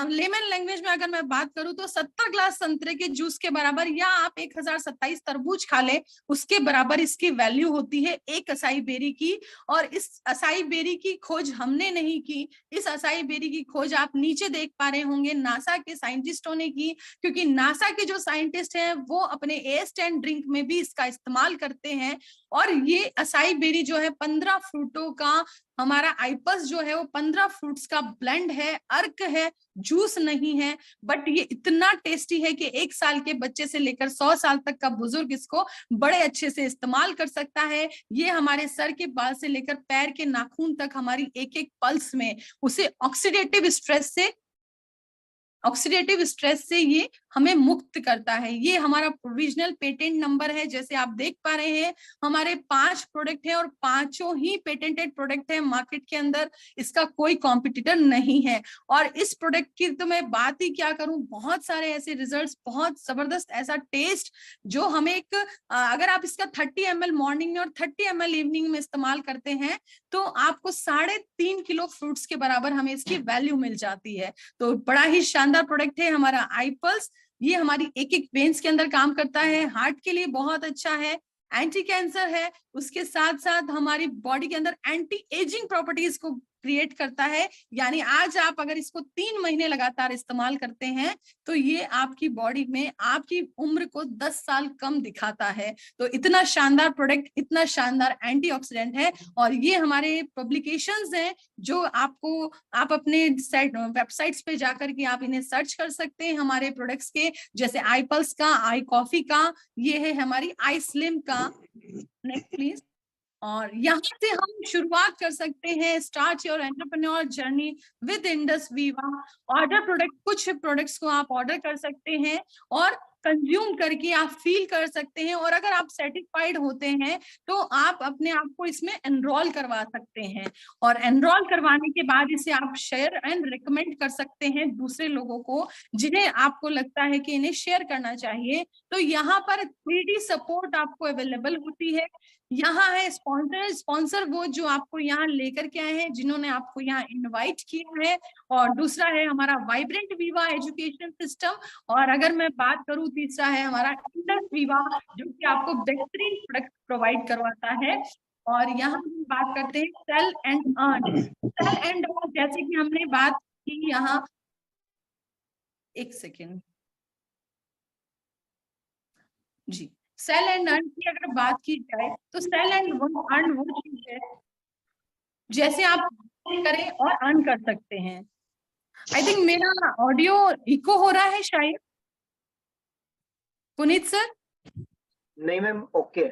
लेमन लैंग्वेज में अगर मैं बात करूं तो 70 ग्लास संतरे के जूस के बराबर, या आप 1027 तरबूज खा ले उसके बराबर इसकी वैल्यू होती है एक असाई बेरी की। और इस असाई बेरी की खोज हमने नहीं की, इस असाई बेरी की खोज आप नीचे देख पा रहे होंगे नासा के साइंटिस्टों ने की, क्योंकि नासा के जो साइंटिस्ट हैं वो अपने एस्ट एंड ड्रिंक में भी इसका इस्तेमाल करते हैं। और ये असाई बेरी जो है 15 फ्रूटों का, हमारा आइपस जो है वो 15 फ्रूट्स का ब्लेंड है, अर्क है, जूस नहीं है। बट ये इतना टेस्टी है कि 1 साल के बच्चे से लेकर 100 साल तक का बुजुर्ग इसको बड़े अच्छे से इस्तेमाल कर सकता है। ये हमारे सर के बाल से लेकर पैर के नाखून तक हमारी एक एक पल्स में उसे ऑक्सीडेटिव स्ट्रेस से ये हमें मुक्त करता है। ये हमारा प्रोविजनल पेटेंट नंबर है। जैसे आप देख पा रहे हैं हमारे 5 प्रोडक्ट हैं और पांचों ही पेटेंटेड प्रोडक्ट है मार्केट के अंदर, इसका कोई कॉम्पिटिटर नहीं है। और इस प्रोडक्ट की तो मैं बात ही क्या करूं, बहुत सारे ऐसे रिजल्ट्स, बहुत जबरदस्त ऐसा टेस्ट जो हमें अगर आप इसका 30 ml मॉर्निंग में और 30 ml इवनिंग में इस्तेमाल करते हैं तो आपको 3.5 किलो फ्रूट्स के बराबर हमें इसकी वैल्यू मिल जाती है। तो बड़ा ही शानदार प्रोडक्ट है हमारा आईपल्स। ये हमारी एक एक वेन्स के अंदर काम करता है, हार्ट के लिए बहुत अच्छा है, एंटी कैंसर है, उसके साथ साथ हमारी बॉडी के अंदर एंटी एजिंग प्रॉपर्टीज को क्रिएट करता है। यानी आज आप अगर इसको 3 महीने लगातार इस्तेमाल करते हैं तो ये आपकी बॉडी में आपकी उम्र को 10 साल कम दिखाता है। तो इतना शानदार प्रोडक्ट, इतना शानदार एंटीऑक्सीडेंट है। और ये हमारे पब्लिकेशंस हैं जो आप अपने वेबसाइट्स पे जाकर के आप इन्हें सर्च कर सकते हैं हमारे प्रोडक्ट्स के, जैसे आई पल्स का, आई कॉफी का, ये है हमारी आई स्लिम का। Next please. और यहाँ से हम शुरुआत कर सकते हैं start your entrepreneur journey with Indus Viva. Order product, कुछ प्रोडक्ट्स को आप ऑर्डर कर सकते हैं और कंज्यूम करके आप फील कर सकते हैं। और अगर आप सेटिस्फाइड होते हैं तो आप अपने आप को इसमें एनरोल करवा सकते हैं, और एनरोल करवाने के बाद इसे आप शेयर एंड रिकमेंड कर सकते हैं दूसरे लोगों को जिन्हें आपको लगता है कि इन्हें शेयर करना चाहिए। तो यहाँ पर 3D सपोर्ट आपको अवेलेबल होती है। यहाँ है स्पॉन्सर वो जो आपको यहाँ लेकर के आए हैं, जिन्होंने आपको यहाँ इनवाइट किया है। और दूसरा है हमारा वाइब्रेंट वीवा एजुकेशन सिस्टम। और अगर मैं बात करूँ, तीसरा है हमारा इंडस वीवा, जो कि आपको बेहतरीन प्रोडक्ट प्रोवाइड करवाता है। और यहाँ हम बात करते हैं sell and earn. Sell and earn जैसे कि हमने बात की यहाँ, एक सेकेंड जी, सेल एंड अर्न की अगर बात की जाए तो सेल एंड अर्न वो चीज है जैसे आप करें और अर्न कर सकते हैं। आई थिंक मेरा ऑडियो इको हो रहा है शायद, पुनीत सर? नहीं मैम, ओके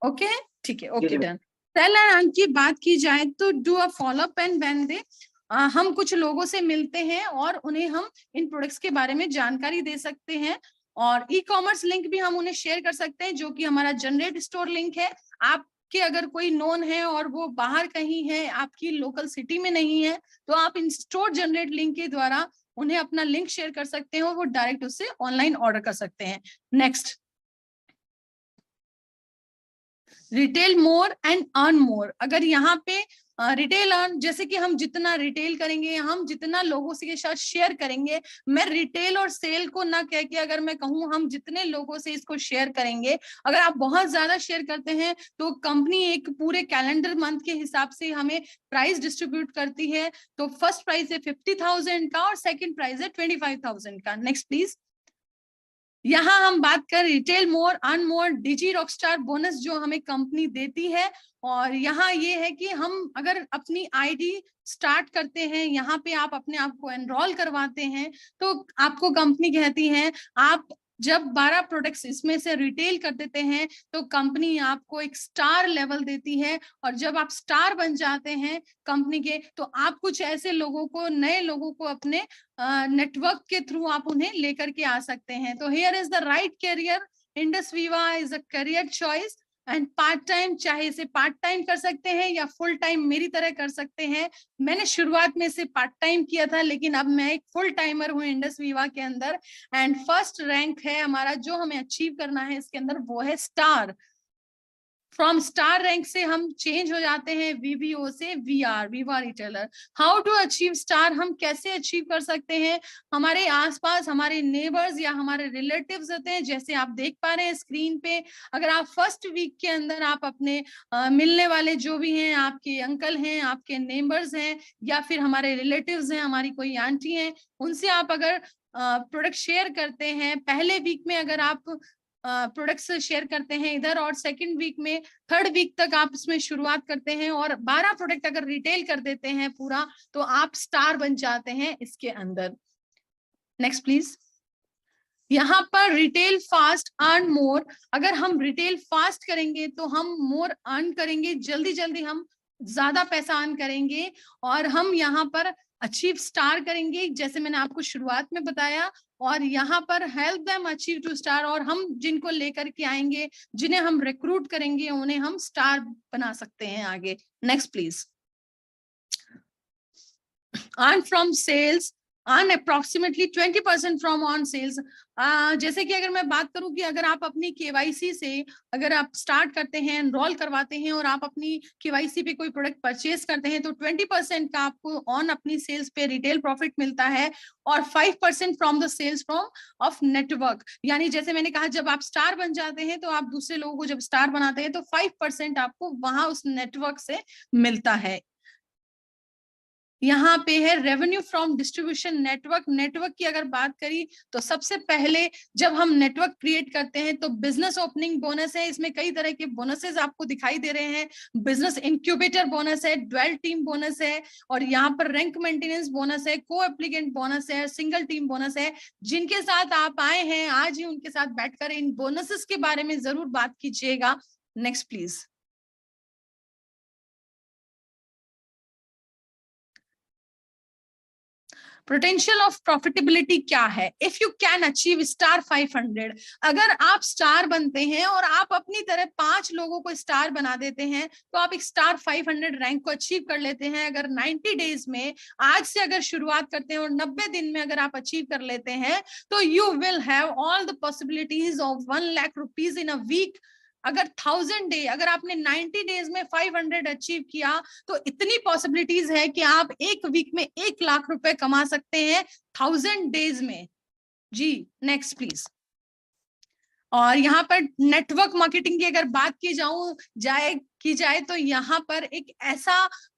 ओके, ठीक है, okay done. Sell and earn की बात की जाए तो do a follow up and when they हम कुछ लोगों से मिलते हैं और उन्हें हम इन प्रोडक्ट्स के बारे में जानकारी दे सकते हैं। और ई कॉमर्स लिंक भी हम उन्हें शेयर कर सकते हैं, जो कि हमारा जनरेट स्टोर लिंक है। आपके अगर कोई नोन है और वो बाहर कहीं है, आपकी लोकल सिटी में नहीं है, तो आप इन स्टोर जनरेट लिंक के द्वारा उन्हें अपना लिंक शेयर कर सकते हैं और वो डायरेक्ट उससे ऑनलाइन ऑर्डर कर सकते हैं। Next, retail more and earn more. अगर यहाँ पे रिटेल अर्न, जैसे कि हम जितना रिटेल करेंगे, हम जितना लोगों के साथ शेयर करेंगे, मैं रिटेल और सेल को ना कह के अगर मैं कहूँ हम जितने लोगों से इसको शेयर करेंगे, अगर आप बहुत ज्यादा शेयर करते हैं तो कंपनी एक पूरे कैलेंडर मंथ के हिसाब से हमें प्राइस डिस्ट्रीब्यूट करती है। तो फर्स्ट प्राइस है 50,000 का और सेकेंड प्राइस है 25,000 का। Next please. यहाँ हम बात कर रिटेल मोर अर्न मोर डिजी रॉकस्टार बोनस जो हमें कंपनी देती है। और यहाँ ये है कि हम अगर अपनी आईडी स्टार्ट करते हैं, यहाँ पे आप अपने आप को एनरोल करवाते हैं, तो आपको कंपनी कहती है आप जब 12 प्रोडक्ट्स इसमें से रिटेल कर देते हैं तो कंपनी आपको एक स्टार लेवल देती है, और जब आप स्टार बन जाते हैं कंपनी के तो आप कुछ ऐसे लोगों को, नए लोगों को अपने नेटवर्क के थ्रू आप उन्हें लेकर के आ सकते हैं। तो here is the right career, Indus Viva is a career choice. And part time, चाहे इसे पार्ट टाइम कर सकते हैं या फुल टाइम मेरी तरह कर सकते हैं। मैंने शुरुआत में इसे पार्ट टाइम किया था, लेकिन अब मैं एक फुल टाइमर हूँ इंडस वीवा के अंदर। एंड फर्स्ट रैंक है हमारा, जो हमें अचीव करना है इसके अंदर, वो है स्टार। फ्रॉम स्टार रैंक से हम चेंज हो जाते हैं वीबीओ से VR, Viva retailer. How to achieve star, हम कैसे अचीव कर सकते हैं? हमारे आसपास हमारे नेबर्स या हमारे रिलेटिव्स होते हैं, जैसे आप देख पा रहे हैं स्क्रीन पे। अगर आप फर्स्ट वीक के अंदर आप अपने मिलने वाले जो भी हैं, आपके अंकल हैं, आपके नेबर्स हैं, या फिर हमारे रिलेटिव्स हैं, हमारी कोई आंटी हैं, उनसे आप अगर प्रोडक्ट शेयर करते हैं, पहले वीक में अगर आप प्रोडक्ट्स शेयर करते हैं इधर, और सेकंड वीक में, थर्ड वीक तक आप इसमें शुरुआत करते हैं और 12 प्रोडक्ट अगर रिटेल कर देते हैं पूरा, तो आप स्टार बन जाते हैं इसके अंदर। Next please. यहाँ पर रिटेल फास्ट अर्न मोर, अगर हम रिटेल फास्ट करेंगे तो हम मोर अर्न करेंगे, जल्दी जल्दी हम ज्यादा पैसा अर्न करेंगे, और हम यहाँ पर अचीव स्टार करेंगे, जैसे मैंने आपको शुरुआत में बताया। और यहाँ पर help them achieve two star, और हम जिनको लेकर के आएंगे, जिन्हें हम रिक्रूट करेंगे, उन्हें हम स्टार बना सकते हैं आगे। Next please. Earn from sales, earn approximately 20% from on sales. जैसे कि अगर मैं बात करूं कि अगर आप अपनी केवाईसी से अगर आप स्टार्ट करते हैं, एनरोल करवाते हैं, और आप अपनी केवाईसी पे कोई प्रोडक्ट परचेज करते हैं, तो 20% का आपको ऑन अपनी सेल्स पे रिटेल प्रॉफिट मिलता है, और 5% from the sales from off network. यानी जैसे मैंने कहा, जब आप स्टार बन जाते हैं तो आप दूसरे लोगों को जब स्टार बनाते हैं तो 5% आपको वहां उस नेटवर्क से मिलता है। यहाँ पे है revenue from distribution network. Network की अगर बात करी तो सबसे पहले जब हम नेटवर्क क्रिएट करते हैं तो बिजनेस ओपनिंग बोनस है, इसमें कई तरह के बोनसेस आपको दिखाई दे रहे हैं। बिजनेस इंक्यूबेटर बोनस है, ड्वेल टीम बोनस है, और यहाँ पर रैंक मेंटेनेंस बोनस है, को एप्लीकेंट बोनस है, सिंगल टीम बोनस है। जिनके साथ आप आए हैं आज ही उनके साथ बैठकर इन बोनसेस के बारे में जरूर बात कीजिएगा। Next please. Potential of profitability क्या है? If you can achieve star 500, अगर आप स्टार बनते हैं और आप अपनी तरह 5 लोगों को स्टार बना देते हैं तो आप एक स्टार 500 रैंक को अचीव कर लेते हैं। अगर 90 डेज में आज से अगर शुरुआत करते हैं और 90 दिन में अगर आप अचीव कर लेते हैं तो you will have all the possibilities of 1 lakh rupees in a week. अगर 1000 डे, अगर आपने 90 डेज में 500 अचीव किया तो इतनी पॉसिबिलिटीज है कि आप एक वीक में 1 लाख रुपए कमा सकते हैं 1000 डेज में जी। Next please. और यहाँ पर नेटवर्क मार्केटिंग की अगर बात की जाए तो यहाँ पर एक ऐसा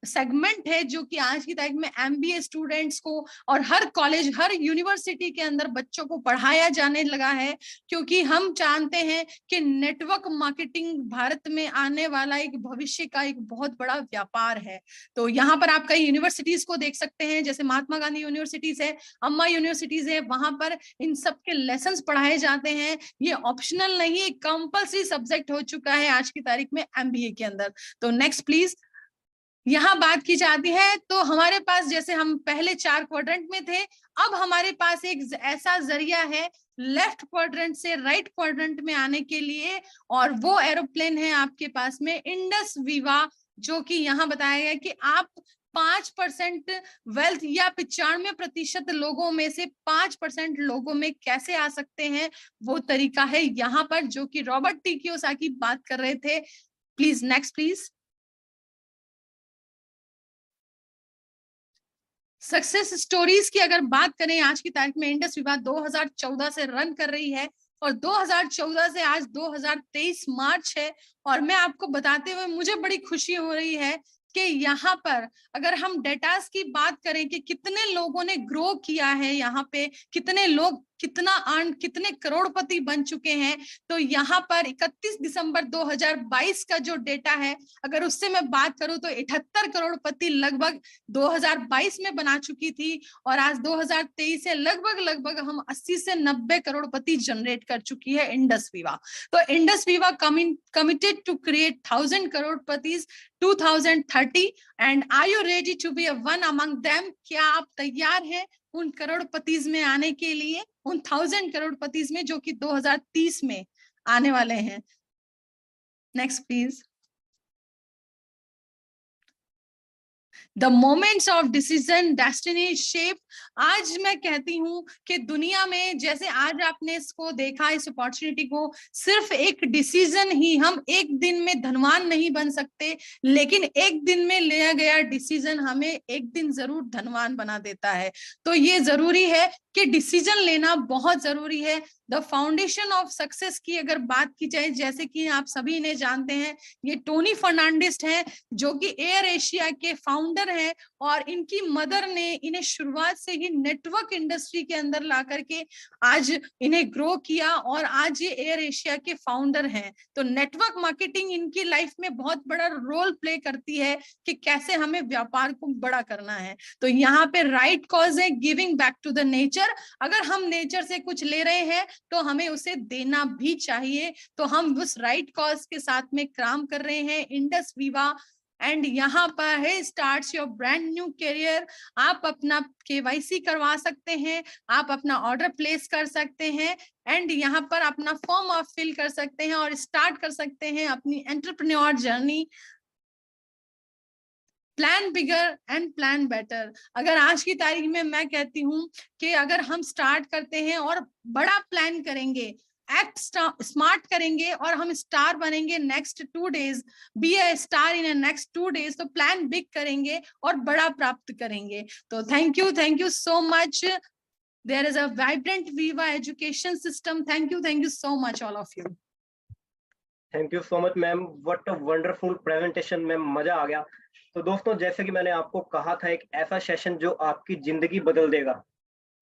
सेगमेंट है जो कि आज की तारीख में एमबीए स्टूडेंट्स को और हर कॉलेज, हर यूनिवर्सिटी के अंदर बच्चों को पढ़ाया जाने लगा है, क्योंकि हम जानते हैं कि नेटवर्क मार्केटिंग भारत में आने वाला एक भविष्य का एक बहुत बड़ा व्यापार है। तो यहाँ पर आप कई यूनिवर्सिटीज को देख सकते हैं, जैसे महात्मा गांधी यूनिवर्सिटीज है, अम्मा यूनिवर्सिटीज है, वहां पर इन सब के लेसन पढ़ाए जाते हैं। ये ऑप्शनल नहीं, कंपल्सरी सब्जेक्ट हो चुका है आज की तारीख में एमबीए के अंदर। तो नेक्स्ट प्लीज। यहां बात की जाती है तो हमारे पास, जैसे हम पहले 4 क्वाड्रेंट में थे, अब हमारे पास एक ऐसा जरिया है लेफ्ट क्वाड्रेंट से राइट क्वाड्रेंट में आने के लिए, और वो एरोप्लेन है आपके पास में इंडस वीवा, जो कि यहाँ बताया गया कि आप 5% वेल्थ या 95% लोगों में से 5% लोगों में कैसे आ सकते हैं, वो तरीका है यहाँ पर, जो कि रॉबर्ट टी कियोसाकी बात कर रहे थे। Please next please. Success stories की अगर बात करें, आज की तारीख में इंडस वीवा 2014 से रन कर रही है, और 2014 से आज 2023 मार्च है, और मैं आपको बताते हुए मुझे बड़ी खुशी हो रही है कि यहाँ पर अगर हम डेटास की बात करें कि कितने लोगों ने ग्रो किया है, यहाँ पे कितने लोग कितने करोड़पति बन चुके हैं। तो यहाँ पर 31 दिसंबर 2022 का जो डेटा है, अगर उससे मैं बात करूं तो 78 करोड़पति लगभग 2022 में बना चुकी थी, और आज 2023 से लगभग हम 80 से 90 करोड़पति जनरेट कर चुकी है इंडस विवा। तो Indus Viva committed to create 1000 crorepati 2030 and are you ready to be one among them? क्या आप तैयार हैं उन करोड़पतिज में आने के लिए, उन 1000 करोड़पतिज में जो कि 2030 में आने वाले हैं? Next please. The moments of decision destiny shape। आज मैं कहती हूँ कि दुनिया में जैसे आज आपने इसको देखा, इस अपॉर्चुनिटी को, सिर्फ एक डिसीजन ही, हम एक दिन में धनवान नहीं बन सकते, लेकिन एक दिन में लिया गया डिसीजन हमें एक दिन जरूर धनवान बना देता है। तो ये जरूरी है कि डिसीजन लेना बहुत जरूरी है। द फाउंडेशन ऑफ सक्सेस की अगर बात की जाए, जैसे कि आप सभी ने जानते हैं, ये टोनी फर्नांडिस हैं जो कि एयर एशिया के फाउंडर हैं, और इनकी मदर ने इन्हें शुरुआत से ही नेटवर्क इंडस्ट्री के अंदर ला करके आज इन्हें ग्रो किया, और आज ये एयर एशिया के फाउंडर हैं। तो नेटवर्क मार्केटिंग इनकी लाइफ में बहुत बड़ा रोल प्ले करती है कि कैसे हमें व्यापार को बड़ा करना है। तो यहाँ पे राइट कॉज है giving back to the nature. अगर हम नेचर से कुछ ले रहे हैं तो हमें उसे देना भी चाहिए। तो हम उस राइट कॉज के साथ में काम कर रहे हैं, इंडस विवा। एंड यहाँ पर है starts your brand new career. आप अपना KYC करवा सकते हैं, आप अपना ऑर्डर प्लेस कर सकते हैं, एंड यहाँ पर अपना फॉर्म आप फिल कर सकते हैं और स्टार्ट कर सकते हैं अपनी entrepreneur journey. Plan bigger and plan better. अगर आज की तारीख में मैं कहती हूँ कि अगर हम स्टार्ट करते हैं और बड़ा प्लान करेंगे, एक्ट स्मार्ट करेंगे और हम स्टार बनेंगे next 2 days, be a star in next 2 days, तो प्लान बिग करेंगे और बड़ा प्राप्त करेंगे। तो thank you so much. There is a vibrant viva education system. Thank you so much all of you. Thank you so much ma'am, what a wonderful presentation ma'am, मजा आ गया। तो दोस्तों, जैसे कि मैंने आपको कहा था, एक ऐसा सेशन जो आपकी जिंदगी बदल देगा।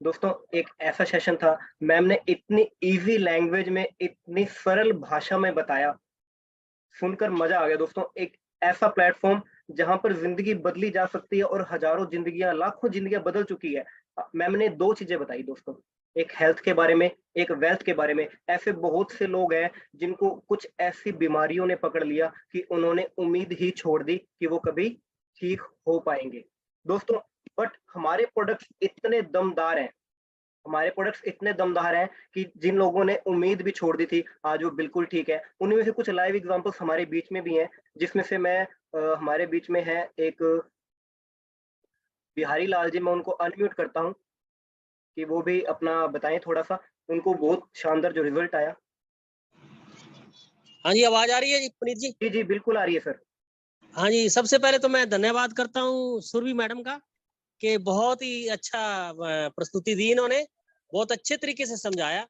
दोस्तों, एक ऐसा सेशन था, मैम ने इतनी इजी लैंग्वेज में, इतनी सरल भाषा में बताया, सुनकर मजा आ गया। दोस्तों, एक ऐसा प्लेटफॉर्म जहां पर जिंदगी बदली जा सकती है, और हजारों जिंदगियां, लाखों जिंदगियां बदल चुकी है। मैम ने 2 चीजें बताई दोस्तों, एक हेल्थ के बारे में, एक वेल्थ के बारे में। ऐसे बहुत से लोग हैं जिनको कुछ ऐसी बीमारियों ने पकड़ लिया कि उन्होंने उम्मीद ही छोड़ दी कि वो कभी ठीक हो पाएंगे। दोस्तों, बट हमारे प्रोडक्ट्स इतने दमदार हैं, हमारे प्रोडक्ट्स इतने दमदार हैं कि जिन लोगों ने उम्मीद भी छोड़ दी थी, आज वो बिल्कुल ठीक है। उनमें से कुछ लाइव एग्जांपल्स हमारे बीच में भी हैं, जिसमें से मैं हमारे बीच में है एक बिहारी लाल जी, मैं उनको अनम्यूट करता हूं कि वो भी अपना बताएं थोड़ा सा, उनको बहुत शानदार जो रिजल्ट आया। हाँ जी, आवाज आ रही है जी पुनीत जी? जी जी बिल्कुल आ रही है सर। हाँ जी, सबसे पहले तो मैं धन्यवाद करता हूँ सुरभि मैडम का कि बहुत ही अच्छा प्रस्तुति दी इन्होंने, बहुत अच्छे तरीके से समझाया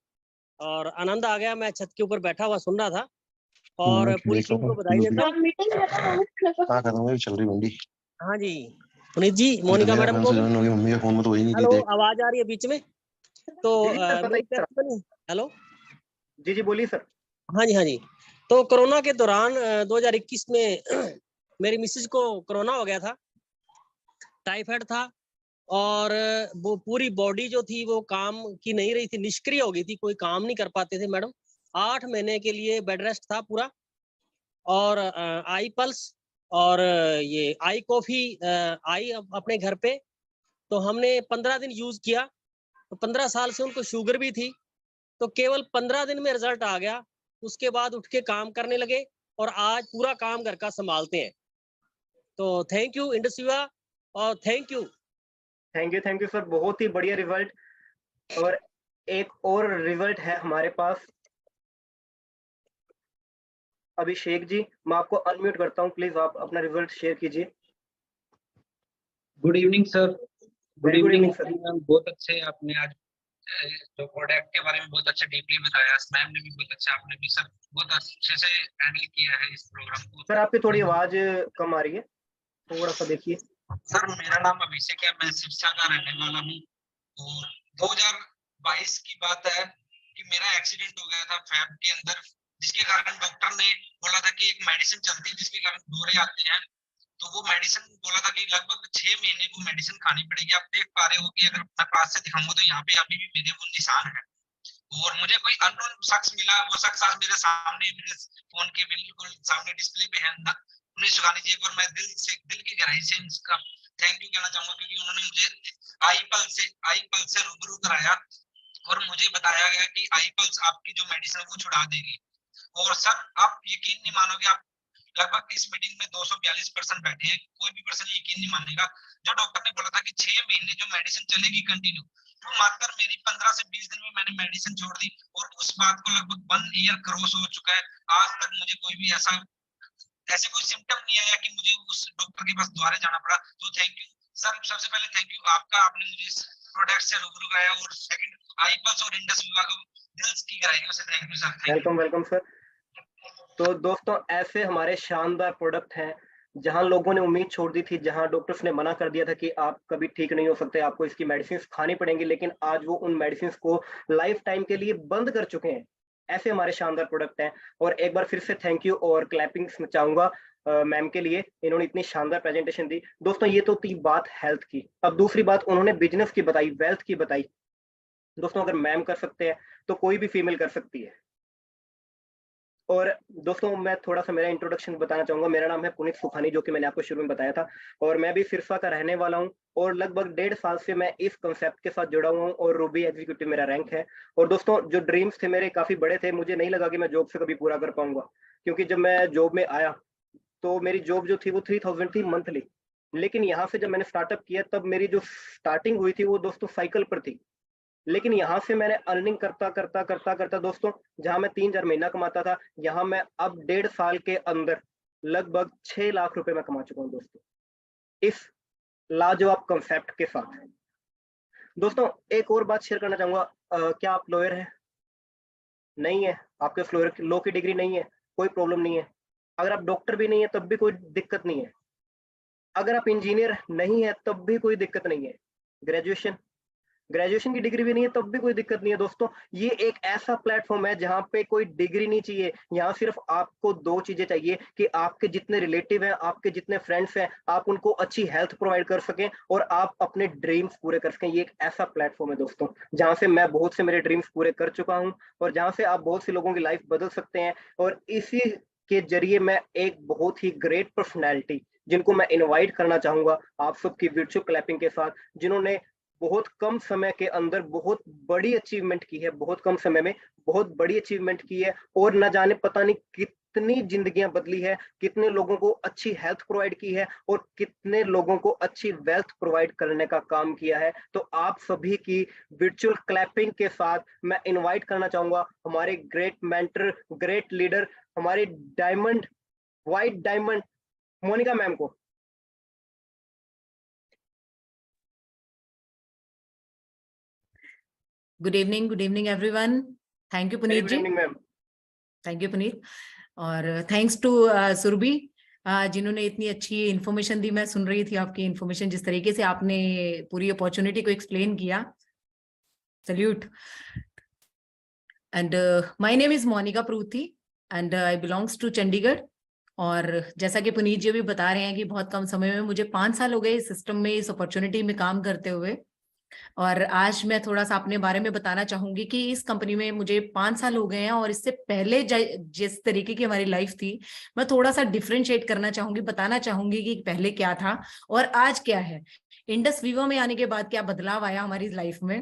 और आनंद आ गया। मैं छत के ऊपर बैठा हुआ सुन रहा था और पूरी टीम को बधाई देता हूँ। चल रही मंडी। हाँ जी पुनीत जी, मोनिका मैडम को मम्मी के फोन में तो वही नहीं। हेलो, आवाज आ रही है बीच में? तो हेलो जी जी बोलिए सर। हाँ जी। तो कोरोना के दौरान 2021 में मेरी मिसेज को कोरोना हो गया था, टाइफाइड था, और वो पूरी बॉडी जो थी वो काम की नहीं रही थी, निष्क्रिय हो गई थी, कोई काम नहीं कर पाते थे मैडम। 8 महीने के लिए बेड रेस्ट था पूरा, और आई पल्स और ये आई कॉफी आई अपने घर पे। तो हमने 15 दिन यूज किया, तो 15 साल से उनको शुगर भी थी, तो केवल 15 दिन में रिजल्ट आ गया। उसके बाद उठ के काम करने लगे और आज पूरा काम घर का संभालते हैं। तो थैंक यू इंडस विवा, और थैंक यू सर, बहुत ही बढ़िया रिजल्ट। और एक और रिजल्ट है हमारे पास, अभिषेक जी, मैं आपको अनम्यूट करता हूं, प्लीज आप अपना रिजल्ट शेयर कीजिए। Good evening sir. Good evening sir. बहुत अच्छे आपने आज जो प्रोडक्ट के बारे में बहुत अच्छा डीपली बताया, मैम ने भी बहुत अच्छा, आपने भी सर बहुत अच्छे से हैंडल किया है इस प्रोग्राम को। सर आपकी थोड़ी आवाज कम आ रही है, थोड़ा सा देखिए। सर मेरा नाम अभिषेक है, मैं सिरसा का रहने वाला हूँ, और 22 की बात है कि मेरा एक्सीडेंट हो गया था फैब के अंदर, जिसके कारण डॉक्टर ने बोला था कि एक मेडिसिन चलती है जिसके कारण दौरे आते हैं, तो वो मेडिसिन बोला था कि लगभग 6 महीने वो मेडिसिन खानी पड़ेगी। आप देख पा रहे हो कि अगर मैं पास से दिखाऊंगा तो यहाँ पे अभी भी मेरे वो निशान है। और मुझे कोई अननोन शख्स मिला, वो शख्स आज मेरे सामने, मेरे फोन के बिल्कुल सामने डिस्प्ले पे है ना, उन्हें सुखानी चाहिए। और मैं दिल की गहराई से इसका थैंक यू कहना चाहूंगा, क्योंकि उन्होंने मुझे आई पल्स से रूबरू कराया और मुझे बताया गया कि आई पल्स आपकी जो मेडिसिन वो छुड़ा देगी। और सर आप यकीन नहीं मानोगे, आप लगभग इस मीटिंग में 242% बैठे हैं, कोई भी पर्सन यकीन नहीं मानेगा। जो डॉक्टर ने बोला था कि 6 महीने जो मेडिसिन चलेगी कंटिन्यू, तो मात्र मेरी 15 से 20 दिन में मैंने मेडिसिन छोड़ दी और उस बात को लगभग 1 ईयर क्रॉस हो चुका है। आज तक मुझे कोई भी ऐसे कोई सिम्टम नहीं आया कि मुझे उस डॉक्टर के पास दोबारा जाना पड़ा। तो थैंक यू सर, सबसे पहले थैंक यू आपका, आपने मुझे इस प्रोडक्ट से रूबरू कराया। और सेकंड आईपल्स और इंडस विभाग दिल की गहराइयों से thank you sir. Welcome sir. तो दोस्तों ऐसे हमारे शानदार प्रोडक्ट हैं जहां लोगों ने उम्मीद छोड़ दी थी, जहां डॉक्टर्स ने मना कर दिया था कि आप कभी ठीक नहीं हो सकते, आपको इसकी मेडिसिन खानी पड़ेंगी, लेकिन आज वो उन मेडिसिन को लाइफ टाइम के लिए बंद कर चुके हैं। ऐसे हमारे शानदार प्रोडक्ट हैं। और एक बार फिर से थैंक यू और क्लैपिंग चाहूंगा मैम के लिए, इन्होंने इतनी शानदार प्रेजेंटेशन दी। दोस्तों ये तो थी बात हेल्थ की। अब दूसरी बात उन्होंने बिजनेस की बताई, वेल्थ की बताई। दोस्तों अगर मैम कर सकते हैं तो कोई भी फीमेल कर सकती है। और दोस्तों मैं थोड़ा सा मेरा इंट्रोडक्शन बताना चाहूंगा। मेरा नाम है पुनीत सुखानी, जो कि मैंने आपको शुरू में बताया था, और मैं भी सिरसा का रहने वाला हूं। और लगभग 1.5 साल से मैं इस कंसेप्ट के साथ जुड़ा हुआ हूं और रूबी एग्जीक्यूटिव मेरा रैंक है। और दोस्तों जो ड्रीम्स थे मेरे काफी बड़े थे, मुझे नहीं लगा कि मैं जॉब से कभी पूरा कर पाऊंगा, क्योंकि जब मैं जॉब में आया तो मेरी जॉब जो थी वो 3000 थी मंथली। लेकिन यहाँ से जब मैंने स्टार्टअप किया तब मेरी जो स्टार्टिंग हुई थी वो दोस्तों साइकिल पर थी। लेकिन यहाँ से मैंने अर्निंग करता दोस्तों, जहां मैं 3000 महीना कमाता था, यहाँ मैं अब 1.5 साल के अंदर लगभग 6 लाख रुपए मैं कमा चुका हूँ दोस्तों, इस लाजवाब कंसेप्ट के साथ। दोस्तों एक और बात शेयर करना चाहूंगा, क्या आप लॉयर हैं? नहीं है, आपके फ्लोर लॉ की डिग्री नहीं है, कोई प्रॉब्लम नहीं है। अगर आप डॉक्टर भी नहीं है तब भी कोई दिक्कत नहीं है। अगर आप इंजीनियर नहीं है तब भी कोई दिक्कत नहीं है। ग्रेजुएशन की डिग्री भी नहीं है तब भी कोई दिक्कत नहीं है। दोस्तों ये एक ऐसा प्लेटफॉर्म है जहां पे कोई डिग्री नहीं चाहिए। यहाँ सिर्फ आपको 2 चीजें चाहिए कि आपके जितने रिलेटिव हैं, आपके जितने फ्रेंड्स हैं, आप उनको अच्छी हेल्थ प्रोवाइड कर सकें और आप अपने ड्रीम्स पूरे कर सकें। ये एक ऐसा प्लेटफॉर्म है दोस्तों जहां से मैं बहुत से मेरे ड्रीम्स पूरे कर चुका हूं और जहां से आप बहुत से लोगों की लाइफ बदल सकते हैं। और इसी के जरिए मैं एक बहुत ही ग्रेट पर्सनैलिटी, जिनको मैं इनवाइट करना चाहूंगा आप सबकी वर्चुअल क्लैपिंग के साथ, जिन्होंने बहुत कम समय के अंदर बहुत बड़ी अचीवमेंट की है, बहुत कम समय में बहुत बड़ी अचीवमेंट की है, और न जाने पता नहीं कितनी जिंदगियां बदली है, कितने लोगों को अच्छी हेल्थ प्रोवाइड की है और कितने लोगों को अच्छी वेल्थ प्रोवाइड करने का काम किया है। तो आप सभी की वर्चुअल क्लैपिंग के साथ मैं इनवाइट करना चाहूंगा हमारे ग्रेट मेंटर, ग्रेट लीडर, हमारे diamond, white diamond Monika ma'am को। Good evening everyone. Thank you Puneet Good ji. evening ma'am. Thank you Puneet. और थैंक्स टू सुरभि जिन्होंने इतनी अच्छी इन्फॉर्मेशन दी। मैं सुन रही थी आपकी इन्फॉर्मेशन, जिस तरीके से आपने पूरी अपॉर्चुनिटी को एक्सप्लेन किया, salute. And my name is Monika Pruthi and I belongs to Chandigarh. और जैसा कि पुनीत जी भी बता रहे हैं कि बहुत कम समय में, मुझे 5 साल हो गए इस सिस्टम में, इस अपॉर्चुनिटी में काम करते हुए। और आज मैं थोड़ा सा अपने बारे में बताना चाहूंगी कि इस कंपनी में मुझे 5 साल हो गए हैं और इससे पहले जिस तरीके की हमारी लाइफ थी, मैं थोड़ा सा डिफरेंशिएट करना चाहूंगी, बताना चाहूंगी कि पहले क्या था और आज क्या है। इंडस विवा में आने के बाद क्या बदलाव आया हमारी लाइफ में।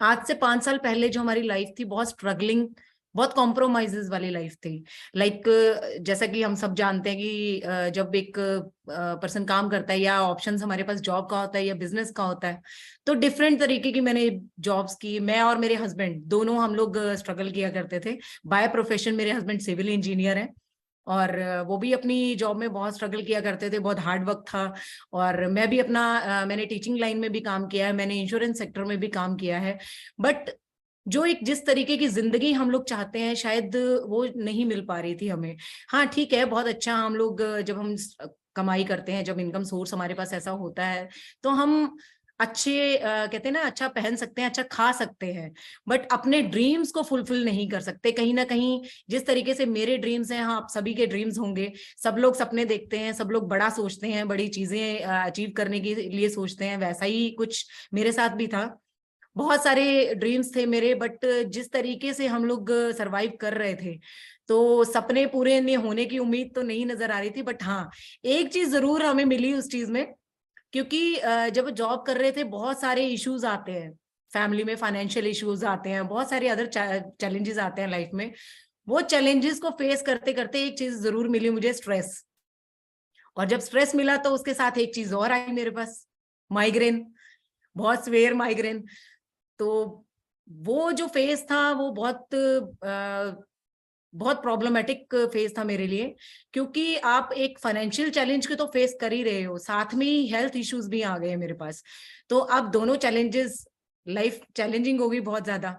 आज से 5 साल पहले जो हमारी लाइफ थी, बहुत स्ट्रगलिंग, बहुत कॉम्प्रोमाइजेस वाली लाइफ थी। लाइक जैसा कि हम सब जानते हैं कि जब एक पर्सन काम करता है, या ऑप्शंस हमारे पास जॉब का होता है या बिजनेस का होता है, तो डिफरेंट तरीके की मैंने जॉब्स की। मैं और मेरे हस्बैंड दोनों हम लोग स्ट्रगल किया करते थे। बाय प्रोफेशन मेरे हस्बैंड सिविल इंजीनियर हैं और वो भी अपनी जॉब में बहुत स्ट्रगल किया करते थे, बहुत हार्ड वर्क था। और मैं भी मैंने टीचिंग लाइन में भी काम किया है, मैंने इंश्योरेंस सेक्टर में भी काम किया है। बट जो एक जिस तरीके की जिंदगी हम लोग चाहते हैं, शायद वो नहीं मिल पा रही थी हमें। हाँ ठीक है, बहुत अच्छा, हम लोग जब हम कमाई करते हैं, जब इनकम सोर्स हमारे पास ऐसा होता है, तो हम अच्छे कहते हैं ना, अच्छा पहन सकते हैं, अच्छा खा सकते हैं, बट अपने ड्रीम्स को फुलफिल नहीं कर सकते। कहीं ना कहीं जिस तरीके से मेरे ड्रीम्स हैं, हाँ आप सभी के ड्रीम्स होंगे, सब लोग सपने देखते हैं, सब लोग बड़ा सोचते हैं, बड़ी चीजें अचीव करने के लिए सोचते हैं, वैसा ही कुछ मेरे साथ भी था। बहुत सारे ड्रीम्स थे मेरे, बट जिस तरीके से हम लोग सरवाइव कर रहे थे, तो सपने पूरे नहीं होने की उम्मीद तो नहीं नजर आ रही थी। बट हाँ, एक चीज जरूर हमें मिली उस चीज में, क्योंकि जब जॉब कर रहे थे बहुत सारे इश्यूज आते हैं फैमिली में, फाइनेंशियल इश्यूज आते हैं, बहुत सारे अदर चैलेंजेस आते हैं लाइफ में। वो चैलेंजेस को फेस करते करते एक चीज जरूर मिली मुझे, स्ट्रेस। और जब स्ट्रेस मिला तो उसके साथ एक चीज और आई मेरे पास, माइग्रेन, बहुत सीवियर माइग्रेन। तो वो जो फेज था वो बहुत प्रॉब्लमेटिक फेज था मेरे लिए, क्योंकि आप एक फाइनेंशियल चैलेंज को तो फेस कर ही रहे हो, साथ में ही हेल्थ इश्यूज भी आ गए हैं मेरे पास। तो अब दोनों चैलेंजेस, लाइफ चैलेंजिंग हो गई बहुत ज्यादा।